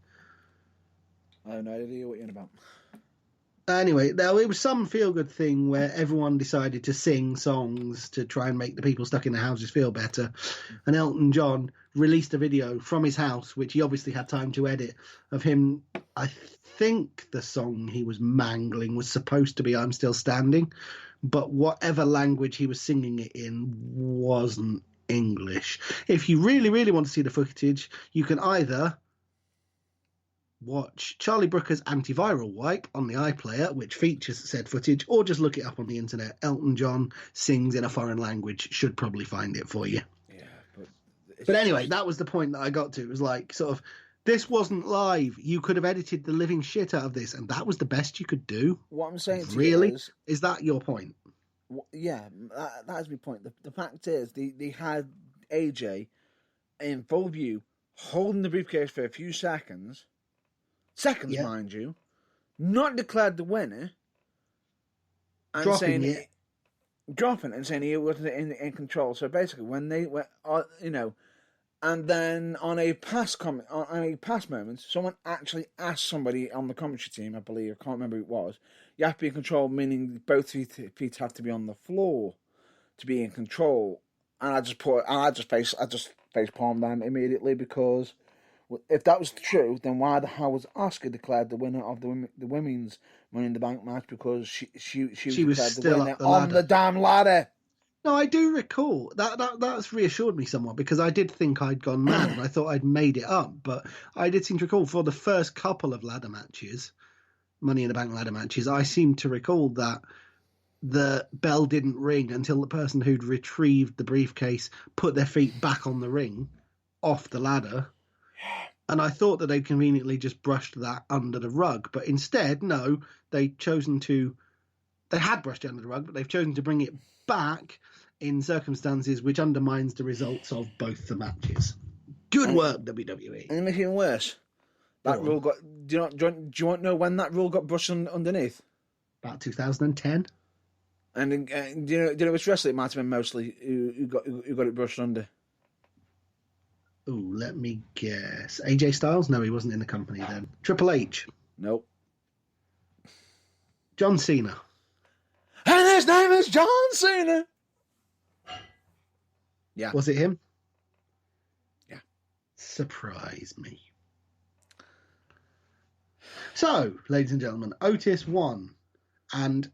I have no idea what you're on about. Anyway, it was some feel-good thing where everyone decided to sing songs to try and make the people stuck in their houses feel better. And Elton John released a video from his house, which he obviously had time to edit, of him, I think the song he was mangling was supposed to be I'm Still Standing, but whatever language he was singing it in wasn't English. If you really, really want to see the footage, you can either watch Charlie Brooker's antiviral wipe on the iPlayer, which features said footage, or just look it up on the internet. Elton John sings in a foreign language. Should probably find it for you. Yeah, but anyway, that was the point that I got to. It was like, sort of, this wasn't live. You could have edited the living shit out of this, and that was the best you could do. What I'm saying to really? you is that your point? Yeah, that's my point. The fact is, they had AJ in full view, holding the briefcase for a few seconds, Yeah. mind you, not declared the winner, and Dropping it. dropping it and saying he wasn't in control. So basically, when they were, and then on a pass moment, someone actually asked somebody on the commentary team, I believe, I can't remember who it was, you have to be in control, meaning both feet have to be on the floor to be in control. And I just face palmed them immediately, because if that was true, then why the hell was Asuka declared the winner of the women's Money in the Bank match? Because she was declared still the winner up the on ladder. the damn ladder. No, I do recall that's reassured me somewhat, because I did think I'd gone mad and I thought I'd made it up, but I did seem to recall for the first couple of ladder matches, Money in the Bank ladder matches, I seem to recall that the bell didn't ring until the person who'd retrieved the briefcase put their feet back on the ring off the ladder. And I thought that they'd conveniently just brushed that under the rug, but instead, no, they had brushed it under the rug, but they've chosen to bring it back in circumstances which undermines the results of both the matches. Good work, WWE. And making it worse, that rule got. Do you want to know when that rule got brushed underneath? About 2010. And do you know which wrestler it might have been mostly who got it brushed under? Ooh, let me guess. AJ Styles? No, he wasn't in the company then. Triple H? Nope. John Cena? And his name is John Cena. Yeah. Was it him? Yeah. Surprise me. So, ladies and gentlemen, Otis won. And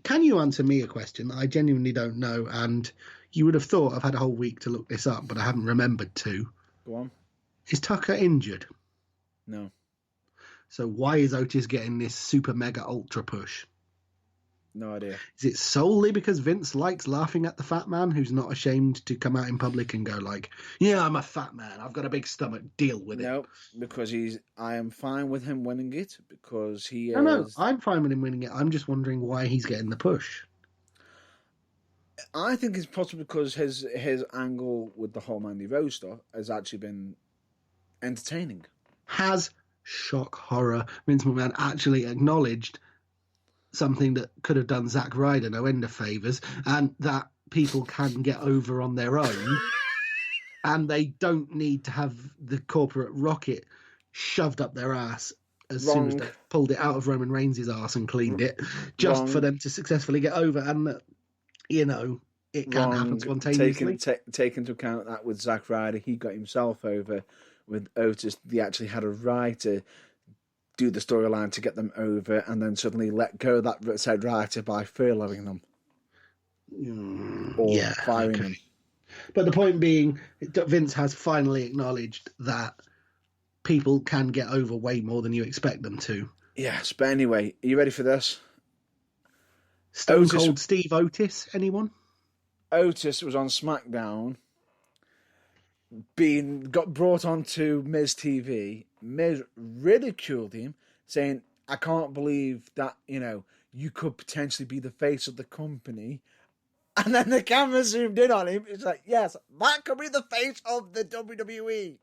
can you answer me a question that I genuinely don't know? And you would have thought I've had a whole week to look this up, but I haven't remembered to. Go on. Is Tucker injured? No. So why is Otis getting this super mega ultra push? No idea. Is it solely because Vince likes laughing at the fat man who's not ashamed to come out in public and go like, yeah, I'm a fat man, I've got a big stomach, deal with it? No, because I am fine with him winning it, because he is... No, I'm fine with him winning it. I'm just wondering why he's getting the push. I think it's possibly because his angle with the whole Mandy Rose stuff has actually been entertaining. Has shock horror Vince McMahon actually acknowledged something that could have done Zack Ryder no end of favours, and that people can get over on their own, and they don't need to have the corporate rocket shoved up their ass as soon as they pulled it out of Roman Reigns' ass and cleaned it, just for them to successfully get over, and that, you know, it can happen spontaneously. Take into account that with Zack Ryder, he got himself over. With Otis, they actually had a right to do the storyline to get them over, and then suddenly let go of that said writer by furloughing them or firing them. But the point being, Vince has finally acknowledged that people can get over way more than you expect them to. Yes, but anyway, are you ready for this? Stone Cold Steve Otis, anyone? Otis was on SmackDown, got brought onto Miz TV. Miz ridiculed him, saying, "I can't believe that, you know, you could potentially be the face of the company." And then the camera zoomed in on him. It's like, yes, that could be the face of the WWE,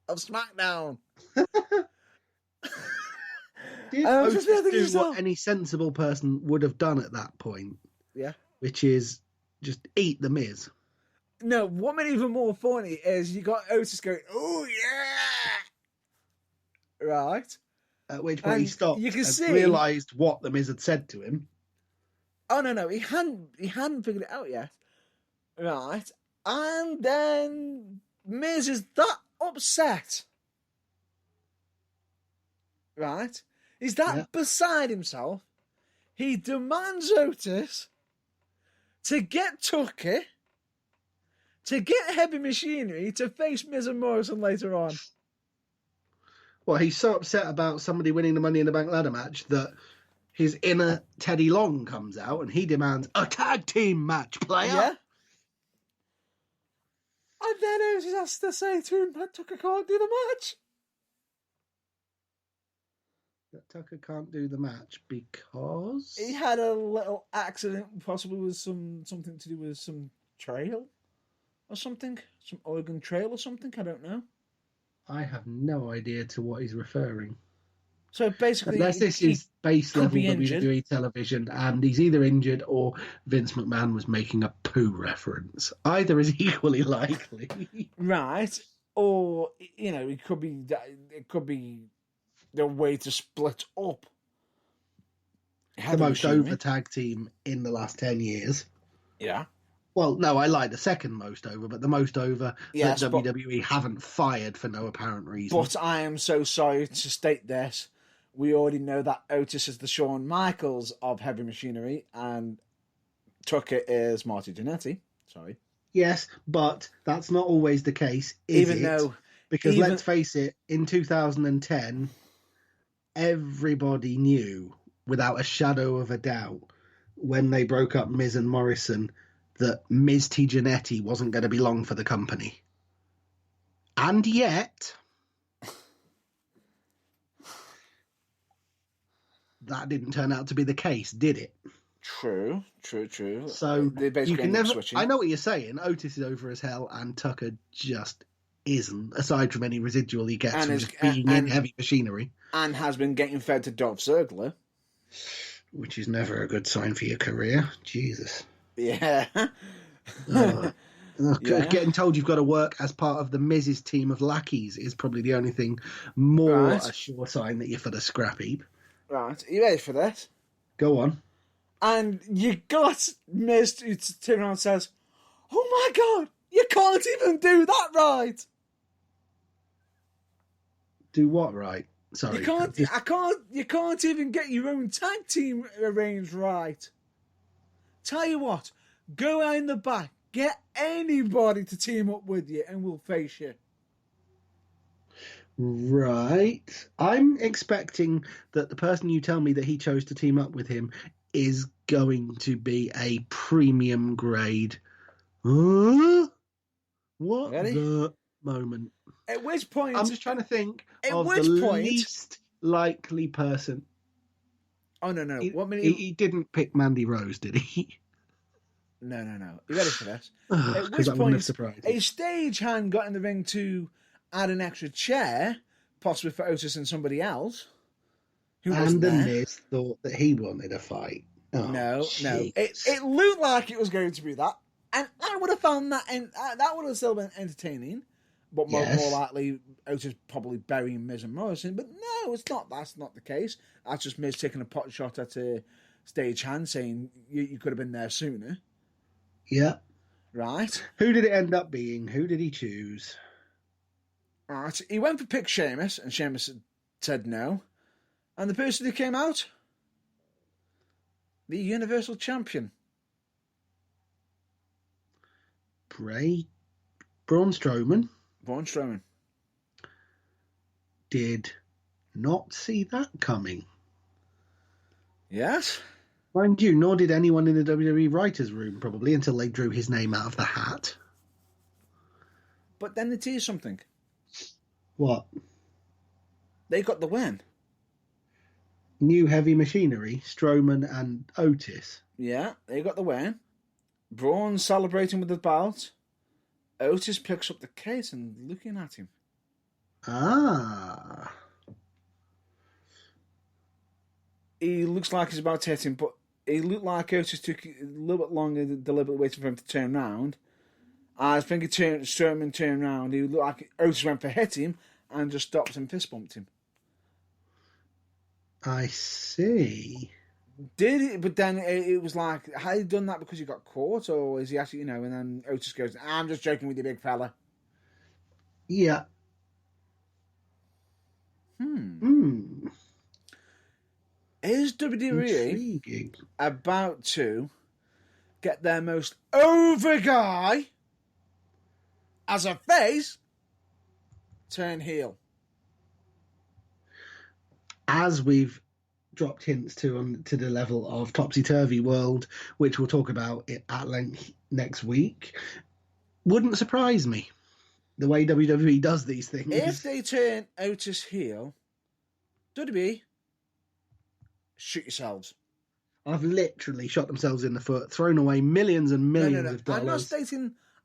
of SmackDown. Did Otis do what any sensible person would have done at that point? Yeah. Which is just eat the Miz. No, what made it even more funny is you got Otis going, "Oh yeah!" Right? At which point he stopped and realised what the Miz had said to him. Oh no, he hadn't figured it out yet. Right? And then Miz is that upset. Right? He's that beside himself. He demands Otis to get Tucker, to get Heavy Machinery to face Miz and Morrison later on. Well, he's so upset about somebody winning the Money in the Bank ladder match that his inner Teddy Long comes out and he demands a tag team match, player. Yeah. And then Otis has to say to him that Tucker can't do the match. That Tucker can't do the match because he had a little accident, possibly with something to do with some trail or something, some Oregon Trail or something. I don't know. I have no idea to what he's referring. So basically, unless this is base level WWE television, and he's either injured or Vince McMahon was making a poo reference. Either is equally likely, right? Or you know, it could be the way to split up the most over tag team in the last 10 years. Yeah. Well, no, I like the second most over, but the most over that WWE haven't fired for no apparent reason. But I am so sorry to state this. We already know that Otis is the Shawn Michaels of Heavy Machinery and Tucker is Marty Jannetty. Sorry. Yes, but that's not always the case, is it? Because let's face it, in 2010, everybody knew, without a shadow of a doubt, when they broke up Miz and Morrison, that Miz T. Jannetty wasn't going to be long for the company. And yet, that didn't turn out to be the case, did it? True. So you can never. I know what you're saying. Otis is over as hell, and Tucker just isn't. Aside from any residual he gets from just being in Heavy Machinery, and has been getting fed to Dolph Ziggler, which is never a good sign for your career. Jesus. Yeah. Getting told you've got to work as part of the Miz's team of lackeys is probably the only thing more a sure sign that you're for the scrap heap. Right, are you ready for this? Go on. And you got Miz to turn around and says, "Oh my God, you can't even do that right." Do what right? Sorry. You can't even get your own tag team arranged right. Tell you what, go out in the back, get anybody to team up with you, and we'll face you. Right. I'm expecting that the person you tell me that he chose to team up with him is going to be a premium grade. What the moment? At which point... I'm just trying to think of the least likely person. Oh, no. He didn't pick Mandy Rose, did he? No. You ready for this? At Because which that wouldn't have point, surprised a me. stagehand got in the ring to add an extra chair, possibly for Otis and somebody else who And wasn't the there. Miz thought that he wanted a fight. Oh, No. jeez. It looked like it was going to be that, and I would have found that, and that would have still been entertaining. But more likely, Otis probably burying Miz and Morrison. But no, it's not. That's not the case. That's just Miz taking a pot shot at a stagehand, saying you could have been there sooner. Yeah. Right. Who did it end up being? Who did he choose? Right. He went for pick Sheamus, and Sheamus said no. And the person who came out, the Universal Champion, Braun Strowman. Braun Strowman. Did not see that coming. Yes. Mind you, nor did anyone in the WWE writers' room, probably, until they drew his name out of the hat. But then they teased something. What? They got the win. New heavy machinery, Strowman and Otis. Yeah, they got the win. Braun celebrating with the belt. Otis picks up the case and looking at him. Ah. He looks like he's about to hit him, but it looked like Otis took a little bit longer, deliberately waiting for him to turn around. I think Strowman turned around. He looked like Otis went for hit him and just stopped and fist bumped him. I see. Did it? But then it was like, had he done that because he got caught, or is he actually, and then Otis goes, I'm just joking with you, big fella. Yeah. Is WWE Intriguing. about to get their most over guy as a face turn heel? As we've dropped hints to the level of Topsy-Turvy World, which we'll talk about at length next week, wouldn't surprise me. The way WWE does these things. If they turn Otis heel, WWE, shoot yourselves. I've literally shot themselves in the foot, thrown away millions and millions of dollars.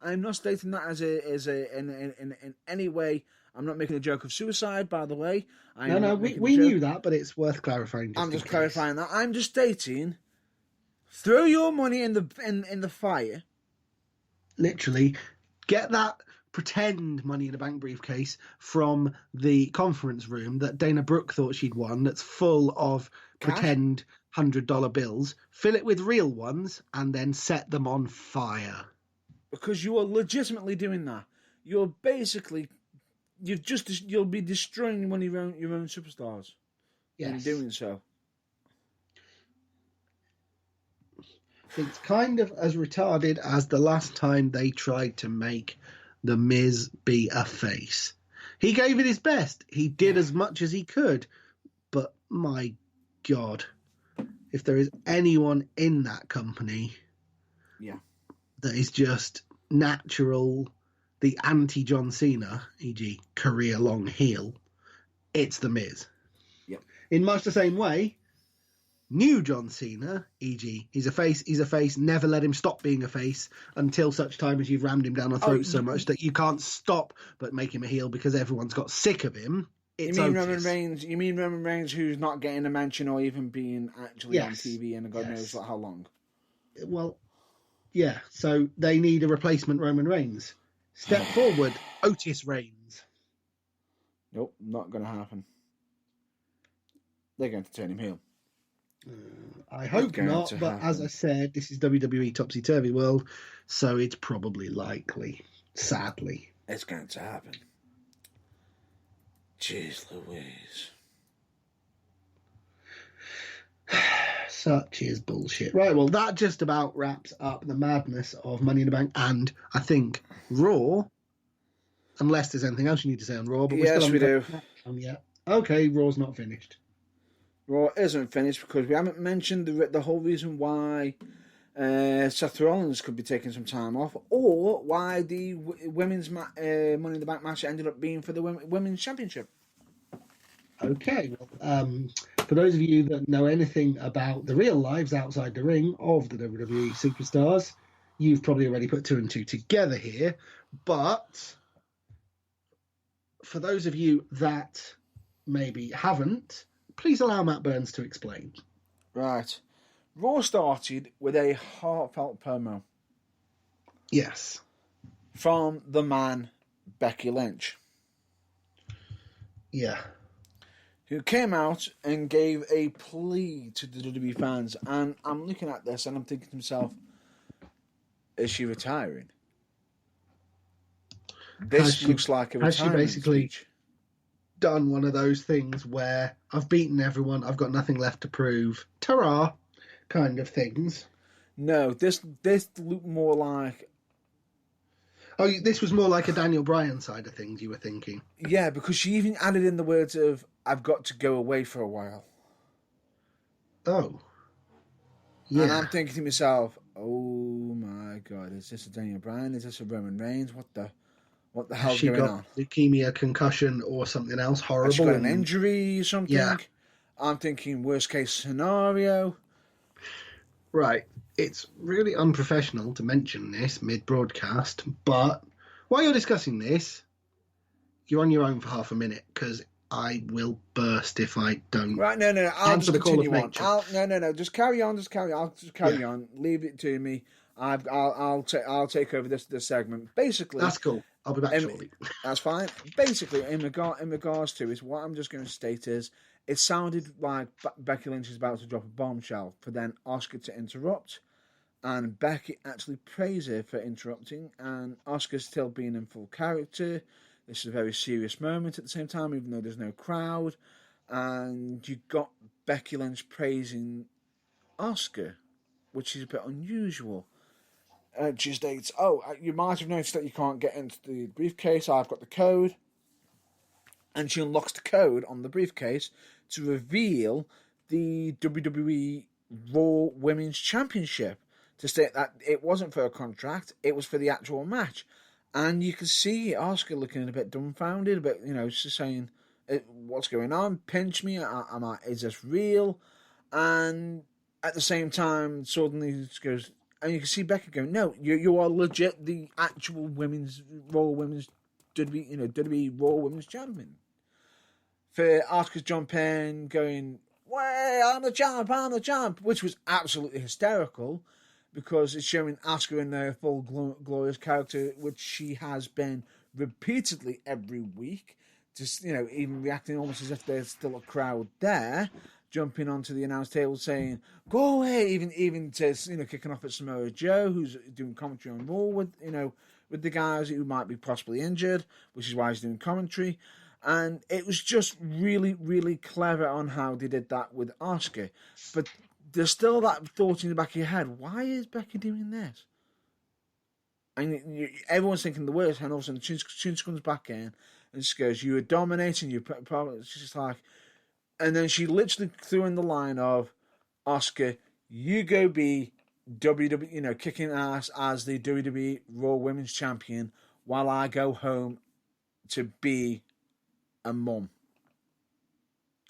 I'm not stating that as in any way. I'm not making a joke of suicide, by the way. We knew that, but it's worth clarifying. I'm just clarifying that. I'm just stating, throw your money in the fire. Literally, get that pretend Money in the Bank briefcase from the conference room that Dana Brooke thought she'd won, that's full of pretend $100 bills, fill it with real ones, and then set them on fire. Because you are legitimately doing that. You're basically, you'll be destroying one of your own superstars. Yes. In doing so. It's kind of as retarded as the last time they tried to make The Miz be a face. He gave it his best. He did as much as he could. But my God, if there is anyone in that company that is just natural, the anti-John Cena, e.g. career-long heel, it's The Miz. Yep. In much the same way, new John Cena, e.g. he's a face, never let him stop being a face until such time as you've rammed him down the throat so much that you can't stop but make him a heel because everyone's got sick of him. It's you mean Otis. Roman Reigns? You mean Roman Reigns, who's not getting a mention or even being actually on TV in God knows how long? Well, yeah. So they need a replacement Roman Reigns. Step forward, Otis Reigns. Nope, not going to happen. They're going to turn him heel. I hope not, but happen. As I said, this is WWE Topsy-Turvy World, so it's probably likely. Sadly. It's going to happen. Jeez Louise. Such is bullshit. Right, well, that just about wraps up the madness of Money in the Bank and, I think, Raw. Unless there's anything else you need to say on Raw. But yes, we do. Yet. Okay, Raw's not finished. Raw isn't finished because we haven't mentioned the whole reason why Seth Rollins could be taking some time off, or why the women's Money in the Bank match ended up being for the women's championship. Okay, well, for those of you that know anything about the real lives outside the ring of the WWE superstars, you've probably already put two and two together here. But for those of you that maybe haven't, please allow Matt Burns to explain. Right. Raw started with a heartfelt promo. Yes. From the man, Becky Lynch. Yeah. Who came out and gave a plea to the WWE fans. And I'm looking at this and I'm thinking to myself, is she retiring? This looks like a retirement Has she basically speech. Done one of those things where I've beaten everyone, I've got nothing left to prove, ta-ra, kind of things? No, this looked more like... Oh, this was more like a Daniel Bryan side of things, you were thinking? Yeah, because she even added in the words of, I've got to go away for a while. Oh. Yeah. And I'm thinking to myself, oh my God, is this a Daniel Bryan? Is this a Roman Reigns? What the hell's going on? Leukemia, concussion, or something else horrible? Has she got an injury or something? Yeah. I'm thinking worst case scenario. Right. It's really unprofessional to mention this mid-broadcast, but while you're discussing this, you're on your own for half a minute, because I will burst if I don't. Right, no. I'll answer just the call of continue on. nature. No. Just carry on. I'll just carry on. Leave it to me. I'll take over this segment. Basically, that's cool. I'll be back shortly. That's fine. Basically, in regards to it, what I'm just going to state is, it sounded like Becky Lynch is about to drop a bombshell for then Asuka to interrupt, and Becky actually praised her for interrupting, and Asuka still being in full character. This is a very serious moment at the same time, even though there's no crowd, and you got Becky Lynch praising Asuka, which is a bit unusual. She states, you might have noticed that you can't get into the briefcase. I've got the code. And she unlocks the code on the briefcase to reveal the WWE Raw Women's Championship, to state that it wasn't for a contract, it was for the actual match. And you can see Asuka looking a bit dumbfounded, a bit, she's saying, what's going on? Pinch me. Is this real? And at the same time, suddenly she goes, and you can see Becky going, no, you are legit the actual Raw Women's WWE Raw Women's Champion. For Asuka's jump in, going, way, I'm the champ, which was absolutely hysterical, because it's showing Asuka in her full glorious character, which she has been repeatedly every week, just, even reacting almost as if there's still a crowd there, jumping onto the announce table saying, go away, even to, kicking off at Samoa Joe, who's doing commentary on Raw with the guys who might be possibly injured, which is why he's doing commentary. And it was just really, really clever on how they did that with Asuka. But there's still that thought in the back of your head, why is Becky doing this? And everyone's thinking the worst, and all of a sudden Shinsuke comes back in and she goes, you were dominating, you probably, she's just like, and then she literally threw in the line of, Asuka, you go be WWE, kicking ass as the WWE Raw Women's Champion, while I go home to be a mum,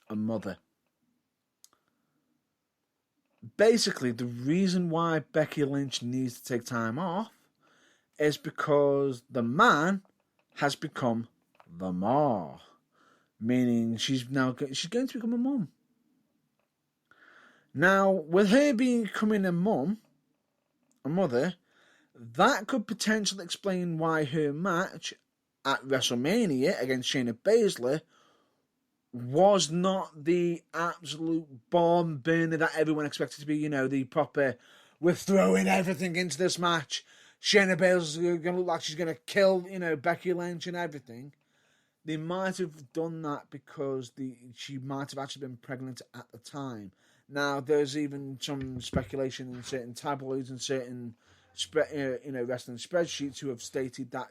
a mother. Basically, the reason why Becky Lynch needs to take time off is because the man has become the ma, meaning she's going to become a mum. Now, with her becoming a mother, that could potentially explain why her match at WrestleMania against Shayna Baszler was not the absolute bomb burner that everyone expected to be, the proper, we're throwing everything into this match. Shayna Baszler's going to look like she's going to kill, Becky Lynch and everything. They might have done that because she might have actually been pregnant at the time. Now, there's even some speculation in certain tabloids and certain wrestling spreadsheets who have stated that,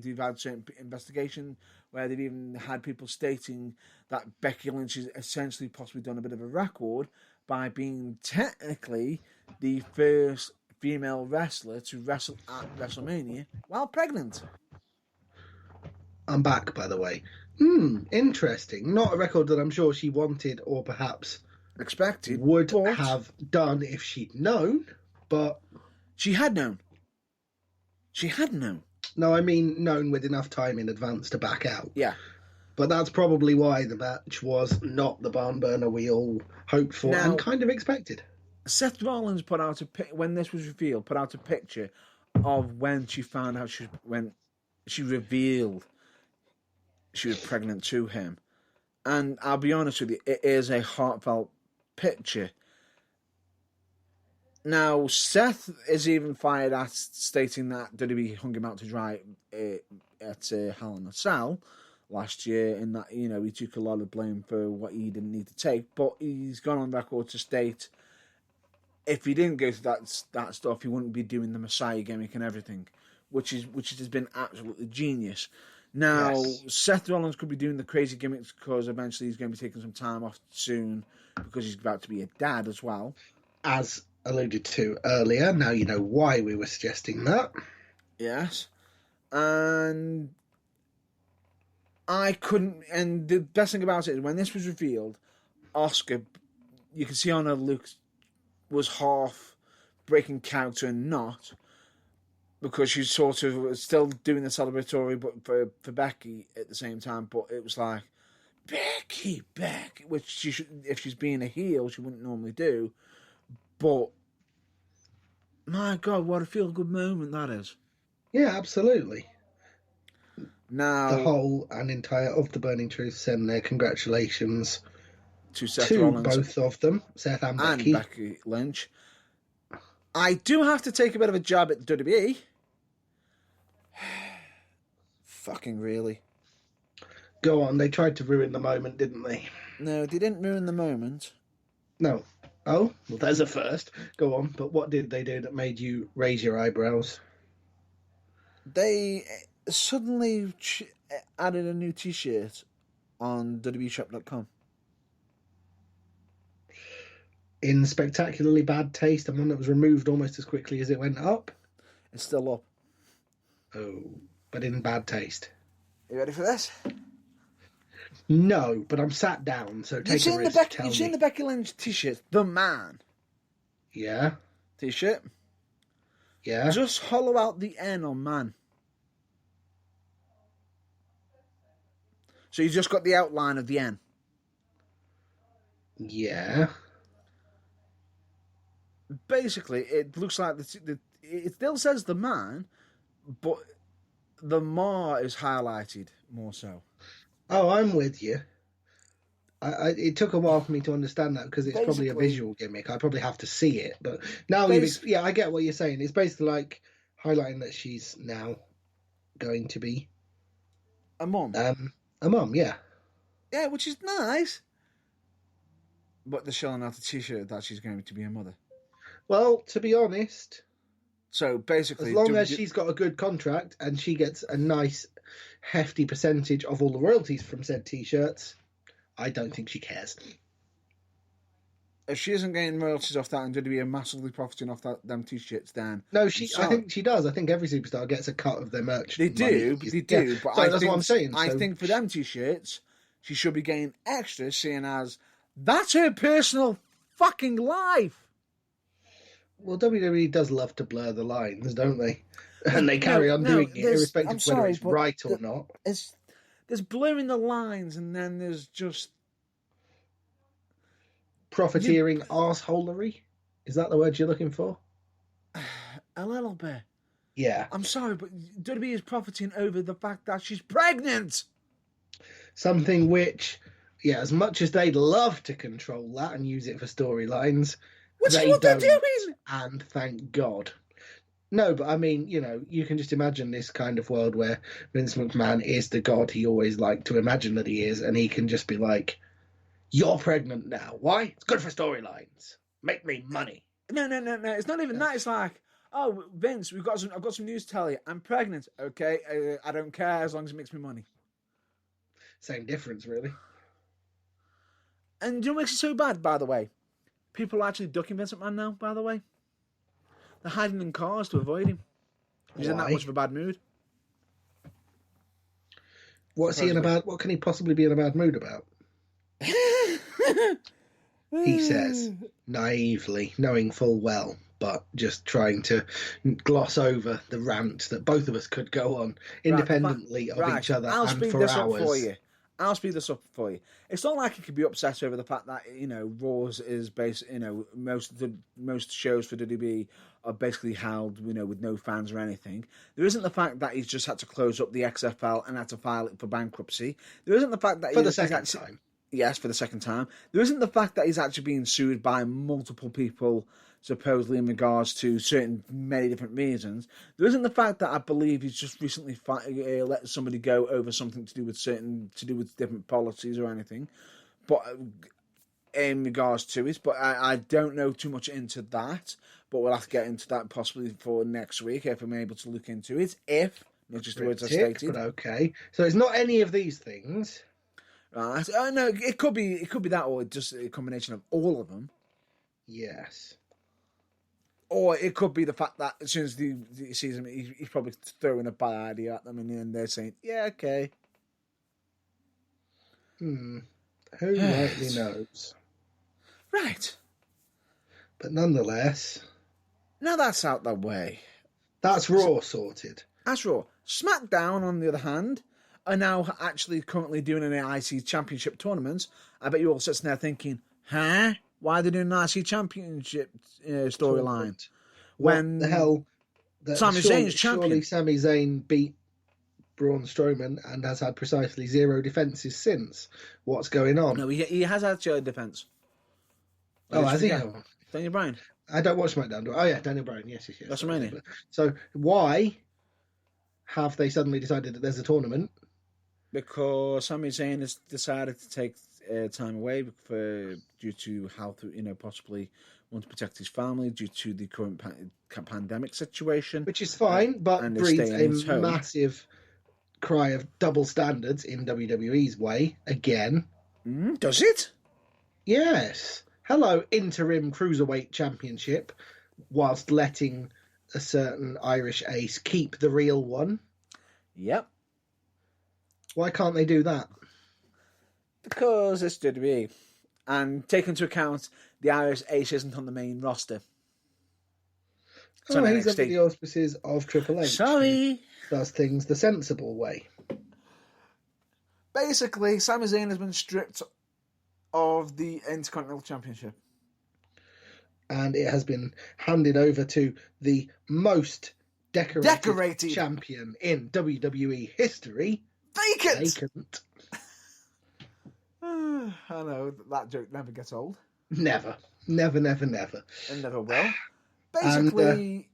they've had certain investigation where they've even had people stating that Becky Lynch has essentially possibly done a bit of a record by being technically the first female wrestler to wrestle at WrestleMania while pregnant. I'm back, by the way. Interesting. Not a record that I'm sure she wanted or perhaps expected, would have done if she'd known, but she had known. She had known. No, I mean known with enough time in advance to back out. Yeah. But that's probably why the match was not the barn burner we all hoped for Now, and kind of expected. Seth Rollins put out when this was revealed, put out a picture of when she found out when she revealed she was pregnant to him. And I'll be honest with you, it is a heartfelt picture. Now, Seth is even fired at stating that WWE hung him out to dry at Hell in a Cell last year, in that, you know, he took a lot of blame for what he didn't need to take. But he's gone on record to state if he didn't go through that stuff, he wouldn't be doing the Messiah gimmick and everything, which has been absolutely genius. Now, yes. Seth Rollins could be doing the crazy gimmicks because eventually he's going to be taking some time off soon because he's about to be a dad as well. As alluded to earlier, now you know why we were suggesting that. Yes. And the best thing about it is when this was revealed, Asuka, you can see on her look, was half breaking character and not, because she's sort of was still doing the celebratory, but for Becky at the same time. But it was like, Becky, which she should, if she's being a heel, she wouldn't normally do. But my God, what a feel-good moment that is! Yeah, absolutely. Now, the whole and entire of the Burning Truth send their congratulations to Seth Rollins, both of them, Seth and Becky Lynch. I do have to take a bit of a jab at WWE. Fucking really. Go on, they tried to ruin the moment, didn't they? No, they didn't ruin the moment. No. Oh, well, there's a first. Go on, but what did they do that made you raise your eyebrows? They suddenly added a new t-shirt on www.shop.com. In spectacularly bad taste, and one that was removed almost as quickly as it went up. It's still up. Oh, but in bad taste. You ready for this? No, but I'm sat down, so take a risk. You've seen the Becky Lynch t-shirt, The Man? Yeah. T-shirt? Yeah. Just hollow out the N on man. So you just got the outline of the N. Yeah. Basically, it looks like it still says The Man, but the Ma is highlighted more so. Oh, I'm with you. It took a while for me to understand that because it's probably a visual gimmick. I probably have to see it, but now I get what you're saying. It's basically like highlighting that she's now going to be a mum. A mum, yeah. Yeah, which is nice. But they're showing out the t-shirt that she's going to be a mother. Well, to be honest, so basically, as long as she's got a good contract and she gets a nice, hefty percentage of all the royalties from said t-shirts, I don't think she cares. If she isn't getting royalties off that and WWE are massively profiting off them t-shirts, then no, I think she does. I think every superstar gets a cut of their merch. They do. Yeah. But so that's what I'm saying. I think for them t-shirts, she should be getting extra, seeing as that's her personal fucking life. Well, WWE does love to blur the lines, don't they? And they carry on doing it, irrespective of whether it's right or not. There's blurring the lines, and then there's just profiteering arseholery. Is that the word you're looking for? A little bit. Yeah. I'm sorry, but WWE is profiting over the fact that she's pregnant. Something which, yeah, as much as they'd love to control that and use it for storylines, which is what they're doing. And thank God. No, but I mean, you know, you can just imagine this kind of world where Vince McMahon is the god he always liked to imagine that he is, and he can just be like, "You're pregnant now. Why? It's good for storylines. Make me money." No. It's not even that. It's like, oh, Vince, I've got some news to tell you. I'm pregnant. Okay, I don't care as long as it makes me money. Same difference, really. And you know what makes it so bad, by the way? People are actually ducking Vince McMahon now, by the way. They're hiding in cars to avoid him. He's in that much of a bad mood. What's he in about? What can he possibly be in a bad mood about? He says, naively, knowing full well but just trying to gloss over the rant that both of us could go on independently of each other I'll and speed for this hours. up for you. I'll speed this up for you. It's not like you could be upset over the fact that Raw's is based. Most shows for WWE are basically held with no fans or anything. There isn't the fact that he's just had to close up the XFL and had to file it for bankruptcy. There isn't the fact that For the second time. Yes, for the second time. There isn't the fact that he's actually being sued by multiple people, supposedly in regards to many different reasons. There isn't the fact that I believe he's just recently let somebody go over something to do with different policies or anything. But in regards to it, but I don't know too much into that. But we'll have to get into that possibly for next week if I'm able to look into it. If not just the words I stated. But okay, so it's not any of these things. Right. No, it could be that, or just a combination of all of them. Yes. Or it could be the fact that as soon as he sees them, he's probably throwing a bad idea at them, and then they're saying, "Yeah, okay." Who rightly knows? Right. But nonetheless, now that's out the way. That's Raw sorted. That's Raw. SmackDown, on the other hand, are now actually currently doing an IC Championship tournament. I bet you're all sitting there thinking, huh? Why are they doing an IC Championship storyline? When the hell? Sami Zayn's champion. Surely Sami Zayn beat Braun Strowman and has had precisely 0 defences since. What's going on? No, he has had a defence. Oh, has he? Daniel Bryan. I don't watch SmackDown. Oh, yeah, Daniel Bryan. Yes. WrestleMania. So why have they suddenly decided that there's a tournament? Because Sami Zayn has decided to take time away due to health, possibly want to protect his family due to the current pandemic situation. Which is fine, but breeds a massive cry of double standards in WWE's way, again. Does it? Yes. Hello, interim Cruiserweight Championship, whilst letting a certain Irish ace keep the real one. Yep. Why can't they do that? Because it's WWE. And take into account the Irish ace isn't on the main roster. He's under the auspices of Triple H. Sorry. Does things the sensible way. Basically, Sami Zayn has been stripped of the Intercontinental Championship. And it has been handed over to the most decorated champion in WWE history. Vacant. I know, that joke never gets old. Never. And never will. Basically...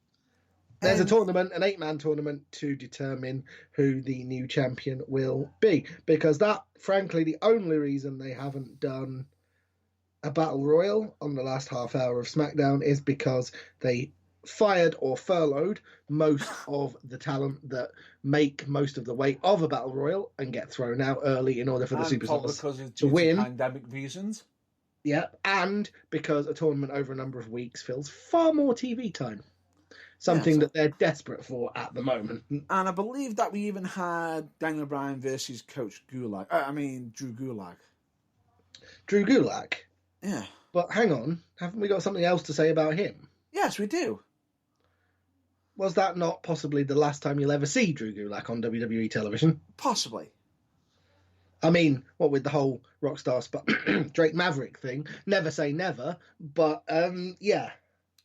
there's a tournament, an 8-man tournament, to determine who the new champion will be. Because that, frankly, the only reason they haven't done a Battle Royal on the last half hour of SmackDown is because they fired or furloughed most of the talent that make most of the weight of a Battle Royal and get thrown out early in order for the Superstars to win. Pandemic reasons. Yeah, and because a tournament over a number of weeks fills far more TV time. Something that they're desperate for at the moment. And I believe that we even had Daniel Bryan versus Coach Gulak. Drew Gulak. Drew Gulak? Yeah. But hang on, haven't we got something else to say about him? Yes, we do. Was that not possibly the last time you'll ever see Drew Gulak on WWE television? Possibly. I mean, what with the whole Rockstar Drake Maverick thing, never say never, but yeah.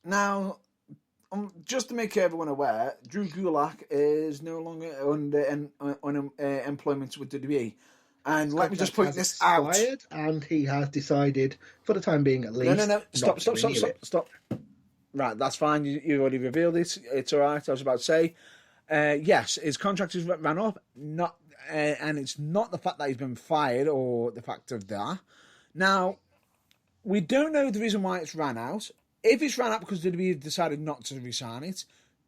Now, just to make everyone aware, Drew Gulak is no longer under employment with WWE. And let me just point this out. And he has decided, for the time being at least... No. Stop. Right, that's fine. You already revealed it. It's all right. I was about to say, yes, his contract has ran up. And it's not the fact that he's been fired or the fact of that. Now, we don't know the reason why it's ran out. If it's ran out because WWE decided not to resign it,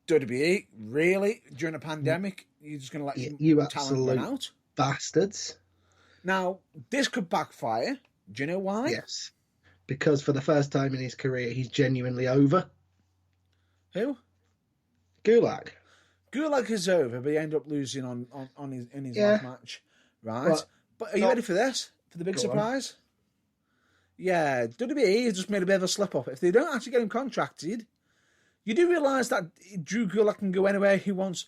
WWE, really, during a pandemic, you're just going to let you talent run out? Bastards. Now, this could backfire. Do you know why? Yes. Because for the first time in his career, he's genuinely over. Who? Gulak. Gulak is over, but he ended up losing in his last match. Right. But are you ready for this? For the big surprise? Yeah, WWE has just made a bit of a slip up. If they don't actually get him contracted, You do realise that Drew Gulak can go anywhere he wants,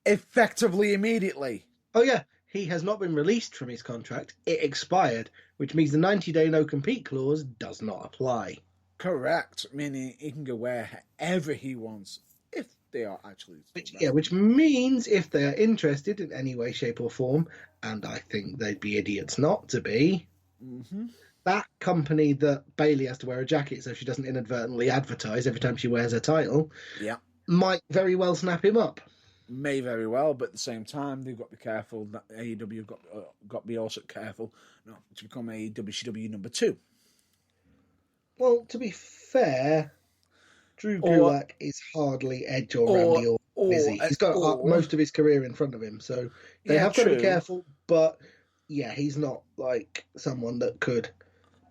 effectively immediately. Oh yeah, he has not been released from his contract. It expired, which means the 90-day no-compete clause does not apply. Correct, meaning he can go wherever he wants if they are actually. Which means if they are interested in any way, shape, or form, and I think they'd be idiots not to be, that company that Bayley has to wear a jacket so she doesn't inadvertently advertise every time she wears her title, might very well snap him up. May very well, but at the same time, they've got to be careful. That AEW have got to be also careful not to become AEW number 2. Well, to be fair, Drew Gulak is hardly Edge or Randy Orton, is he? He's got most of his career in front of him, so they have got to be careful. But yeah, he's not like someone that could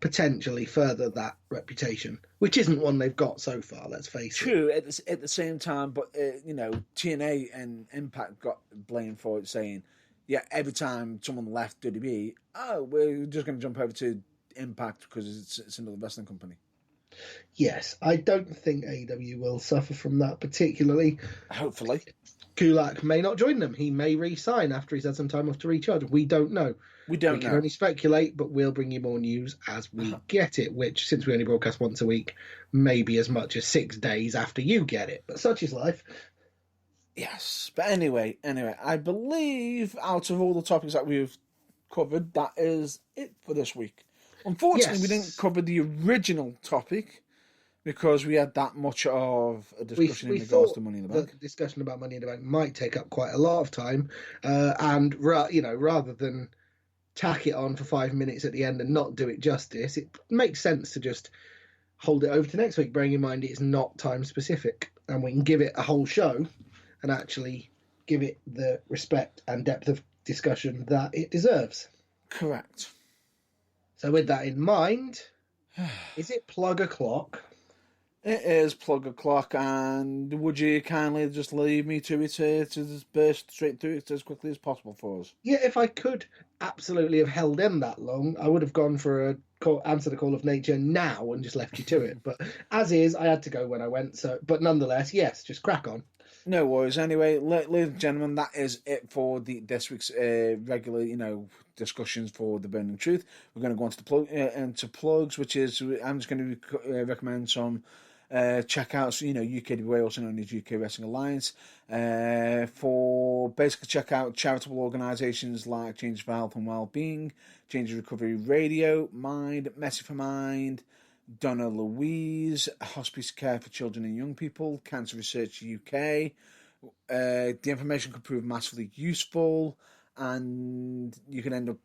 potentially further that reputation, which isn't one they've got so far, let's face it. True, at the same time, but, TNA and Impact got blamed for it, saying, every time someone left WWE, we're just going to jump over to Impact because it's another wrestling company. Yes, I don't think AEW will suffer from that particularly. Hopefully. Gulak may not join them. He may re-sign after he's had some time off to recharge. We don't know. We can only speculate, but we'll bring you more news as we get it, which, since we only broadcast once a week, may be as much as 6 days after you get it. But such is life. Yes, but anyway, I believe out of all the topics that we've covered, that is it for this week. Unfortunately, we didn't cover the original topic because we had that much of a discussion in regards to Money in the Bank. The discussion about Money in the Bank might take up quite a lot of time, and rather than tack it on for 5 minutes at the end and not do it justice, it makes sense to just hold it over to next week, bearing in mind it's not time specific, and we can give it a whole show and actually give it the respect and depth of discussion that it deserves. Correct. So with that in mind, is it plug o'clock? It is plug o'clock, and would you kindly just leave me to it to just burst straight through it as quickly as possible for us? Yeah, if I could absolutely have held in that long, I would have gone for answer the call of nature now and just left you to it. But as is, I had to go when I went. But nonetheless, yes, just crack on. No worries. Anyway, ladies and gentlemen, that is it for this week's regular, discussions for the Burning Truth. We're going to go on to plugs, which is I'm just going to recommend some checkouts. UKWA, also known as UK Wrestling Alliance, for basically check out charitable organisations like Change for Health and Wellbeing, Change Recovery Radio, Mind, Messy for Mind, Donna Louise, Hospice Care for Children and Young People, Cancer Research UK. The information could prove massively useful, and you can end up,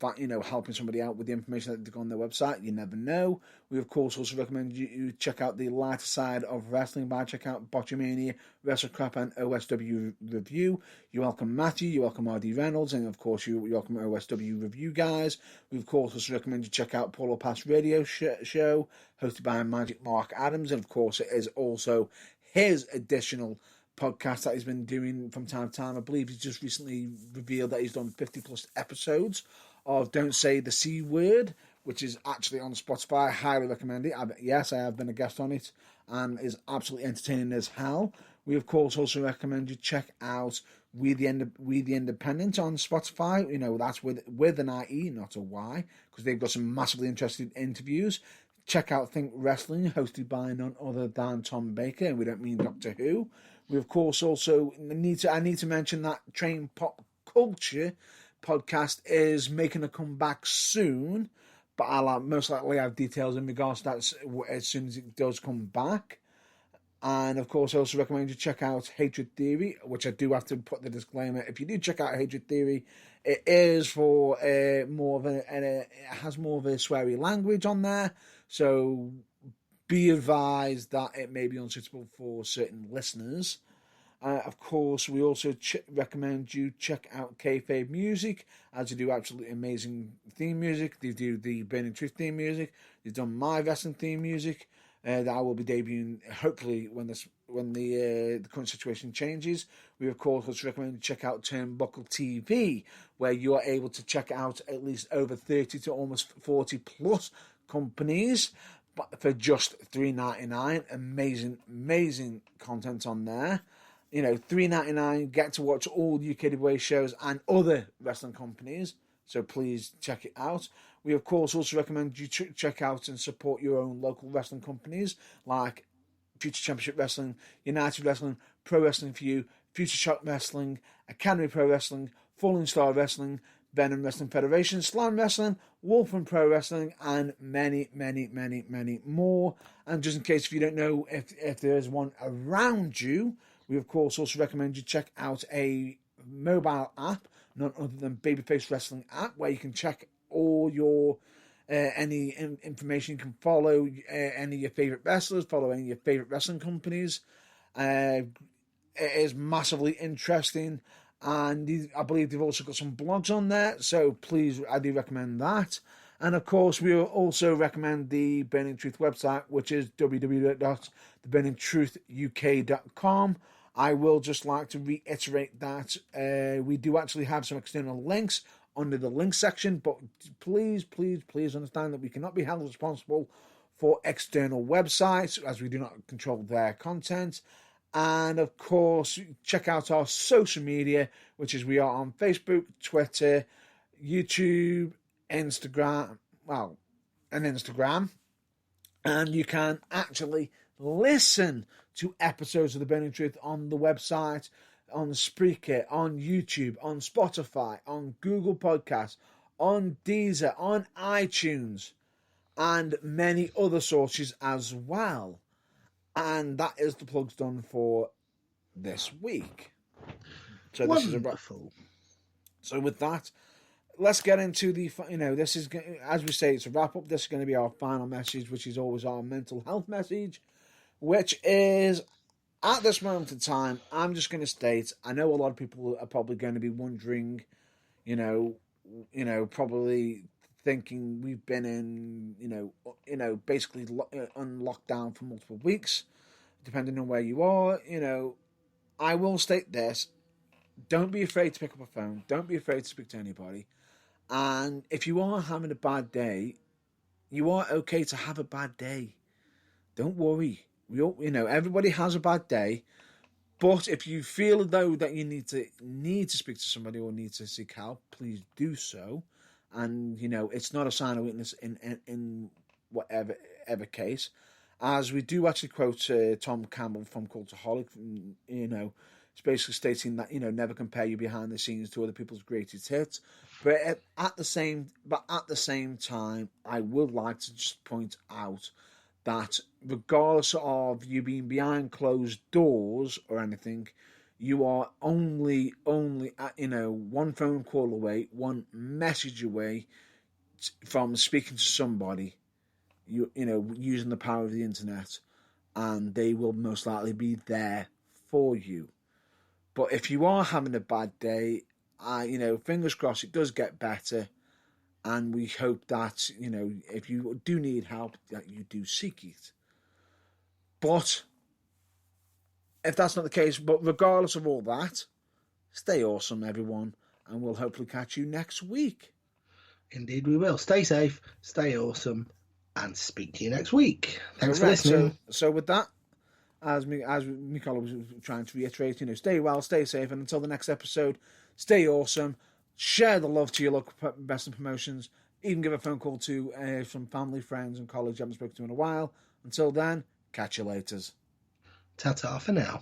helping somebody out with the information that they've got on their website. You never know. We, of course, also recommend you check out the lighter side of wrestling by check out Botchamania, WrestleCrap, and OSW Review. You're welcome, Matthew. You're welcome, R.D. Reynolds. And, of course, you're welcome, OSW Review guys. We, of course, also recommend you check out Paulo Pass Radio Show, hosted by Magic Mark Adams. And, of course, it is also his additional podcast that he's been doing from time to time. I believe he's just recently revealed that he's done 50 plus episodes of Don't Say the C Word, which is actually on Spotify. I highly recommend it. I have been a guest on it and is absolutely entertaining as hell. We, of course, also recommend you check out We the Independent on Spotify. That's with an IE, not a Y, because they've got some massively interesting interviews. Check out Think Wrestling, hosted by none other than Tom Baker, and we don't mean Doctor Who. We, of course, also need to mention that Train Pop Culture podcast is making a comeback soon, but I'll most likely have details in regards to that as soon as it does come back. And, of course, I also recommend you check out Hatred Theory, which I do have to put the disclaimer. If you do check out Hatred Theory, it is for it has more of a sweary language on there, so be advised that it may be unsuitable for certain listeners. Of course, we also recommend you check out Kayfabe Music, as they do absolutely amazing theme music. They do the Burning Truth theme music. They've done my wrestling theme music that I will be debuting hopefully when the current situation changes. We, of course, also recommend you check out Turnbuckle TV, where you are able to check out at least over 30 to almost 40 plus companies for just $3.99. Amazing content on there. You know, $3.99. Get to watch all the UK Away shows and other wrestling companies. So please check it out. We of course also recommend you check out and support your own local wrestling companies like Future Championship Wrestling, United Wrestling, Pro Wrestling for You, Future Shock Wrestling, Academy Pro Wrestling, Falling Star Wrestling, Venom Wrestling Federation, Slam Wrestling, Wolfman Pro Wrestling, and many more. And just in case if you don't know if there is one around you, we of course also recommend you check out a mobile app, none other than Babyface Wrestling app, where you can check all your any information. You can follow any of your favorite wrestlers, follow any of your favorite wrestling companies. It is massively interesting, and I believe they've also got some blogs on there, so please, I do recommend that. And of course, we will also recommend the Burning Truth website, which is www.theburningtruthuk.com. I will just like to reiterate that we do actually have some external links under the link section, but please understand that we cannot be held responsible for external websites, as we do not control their content. And of course, check out our social media, which is we are on Facebook, Twitter, YouTube, Instagram, and Instagram. And you can actually listen to episodes of The Burning Truth on the website, on Spreaker, on YouTube, on Spotify, on Google Podcasts, on Deezer, on iTunes, and many other sources as well. And that is the plugs done for this week. So this Wonderful. So with that, let's get into the, this is, as we say, it's a wrap up. This is going to be our final message, which is always our mental health message, which is, at this moment in time, I'm just going to state, I know a lot of people are probably going to be wondering, probably thinking we've been in, basically on lockdown for multiple weeks, depending on where you are. I will state this: don't be afraid to pick up a phone. Don't be afraid to speak to anybody. And if you are having a bad day, you are okay to have a bad day. Don't worry. Everybody has a bad day. But if you feel though that you need to speak to somebody or need to seek help, please do so. And it's not a sign of weakness in whatever case, as we do actually quote Tom Campbell from Cultaholic. It's basically stating that never compare your behind the scenes to other people's greatest hits. But at the same time, I would like to just point out that regardless of you being behind closed doors or anything, you are only one phone call away, one message away from speaking to somebody, using the power of the internet, and they will most likely be there for you. But if you are having a bad day, fingers crossed it does get better, and we hope that if you do need help, that you do seek it. But if that's not the case, but regardless of all that, stay awesome, everyone, and we'll hopefully catch you next week. Indeed we will. Stay safe, stay awesome, and speak to you next week. Thanks for listening. So with that, as Nicola was trying to reiterate, stay well, stay safe, and until the next episode, stay awesome. Share the love to your local wrestling promotions. Even give a phone call to some family, friends, and colleagues you haven't spoken to in a while. Until then, catch you later. Ta-ta for now.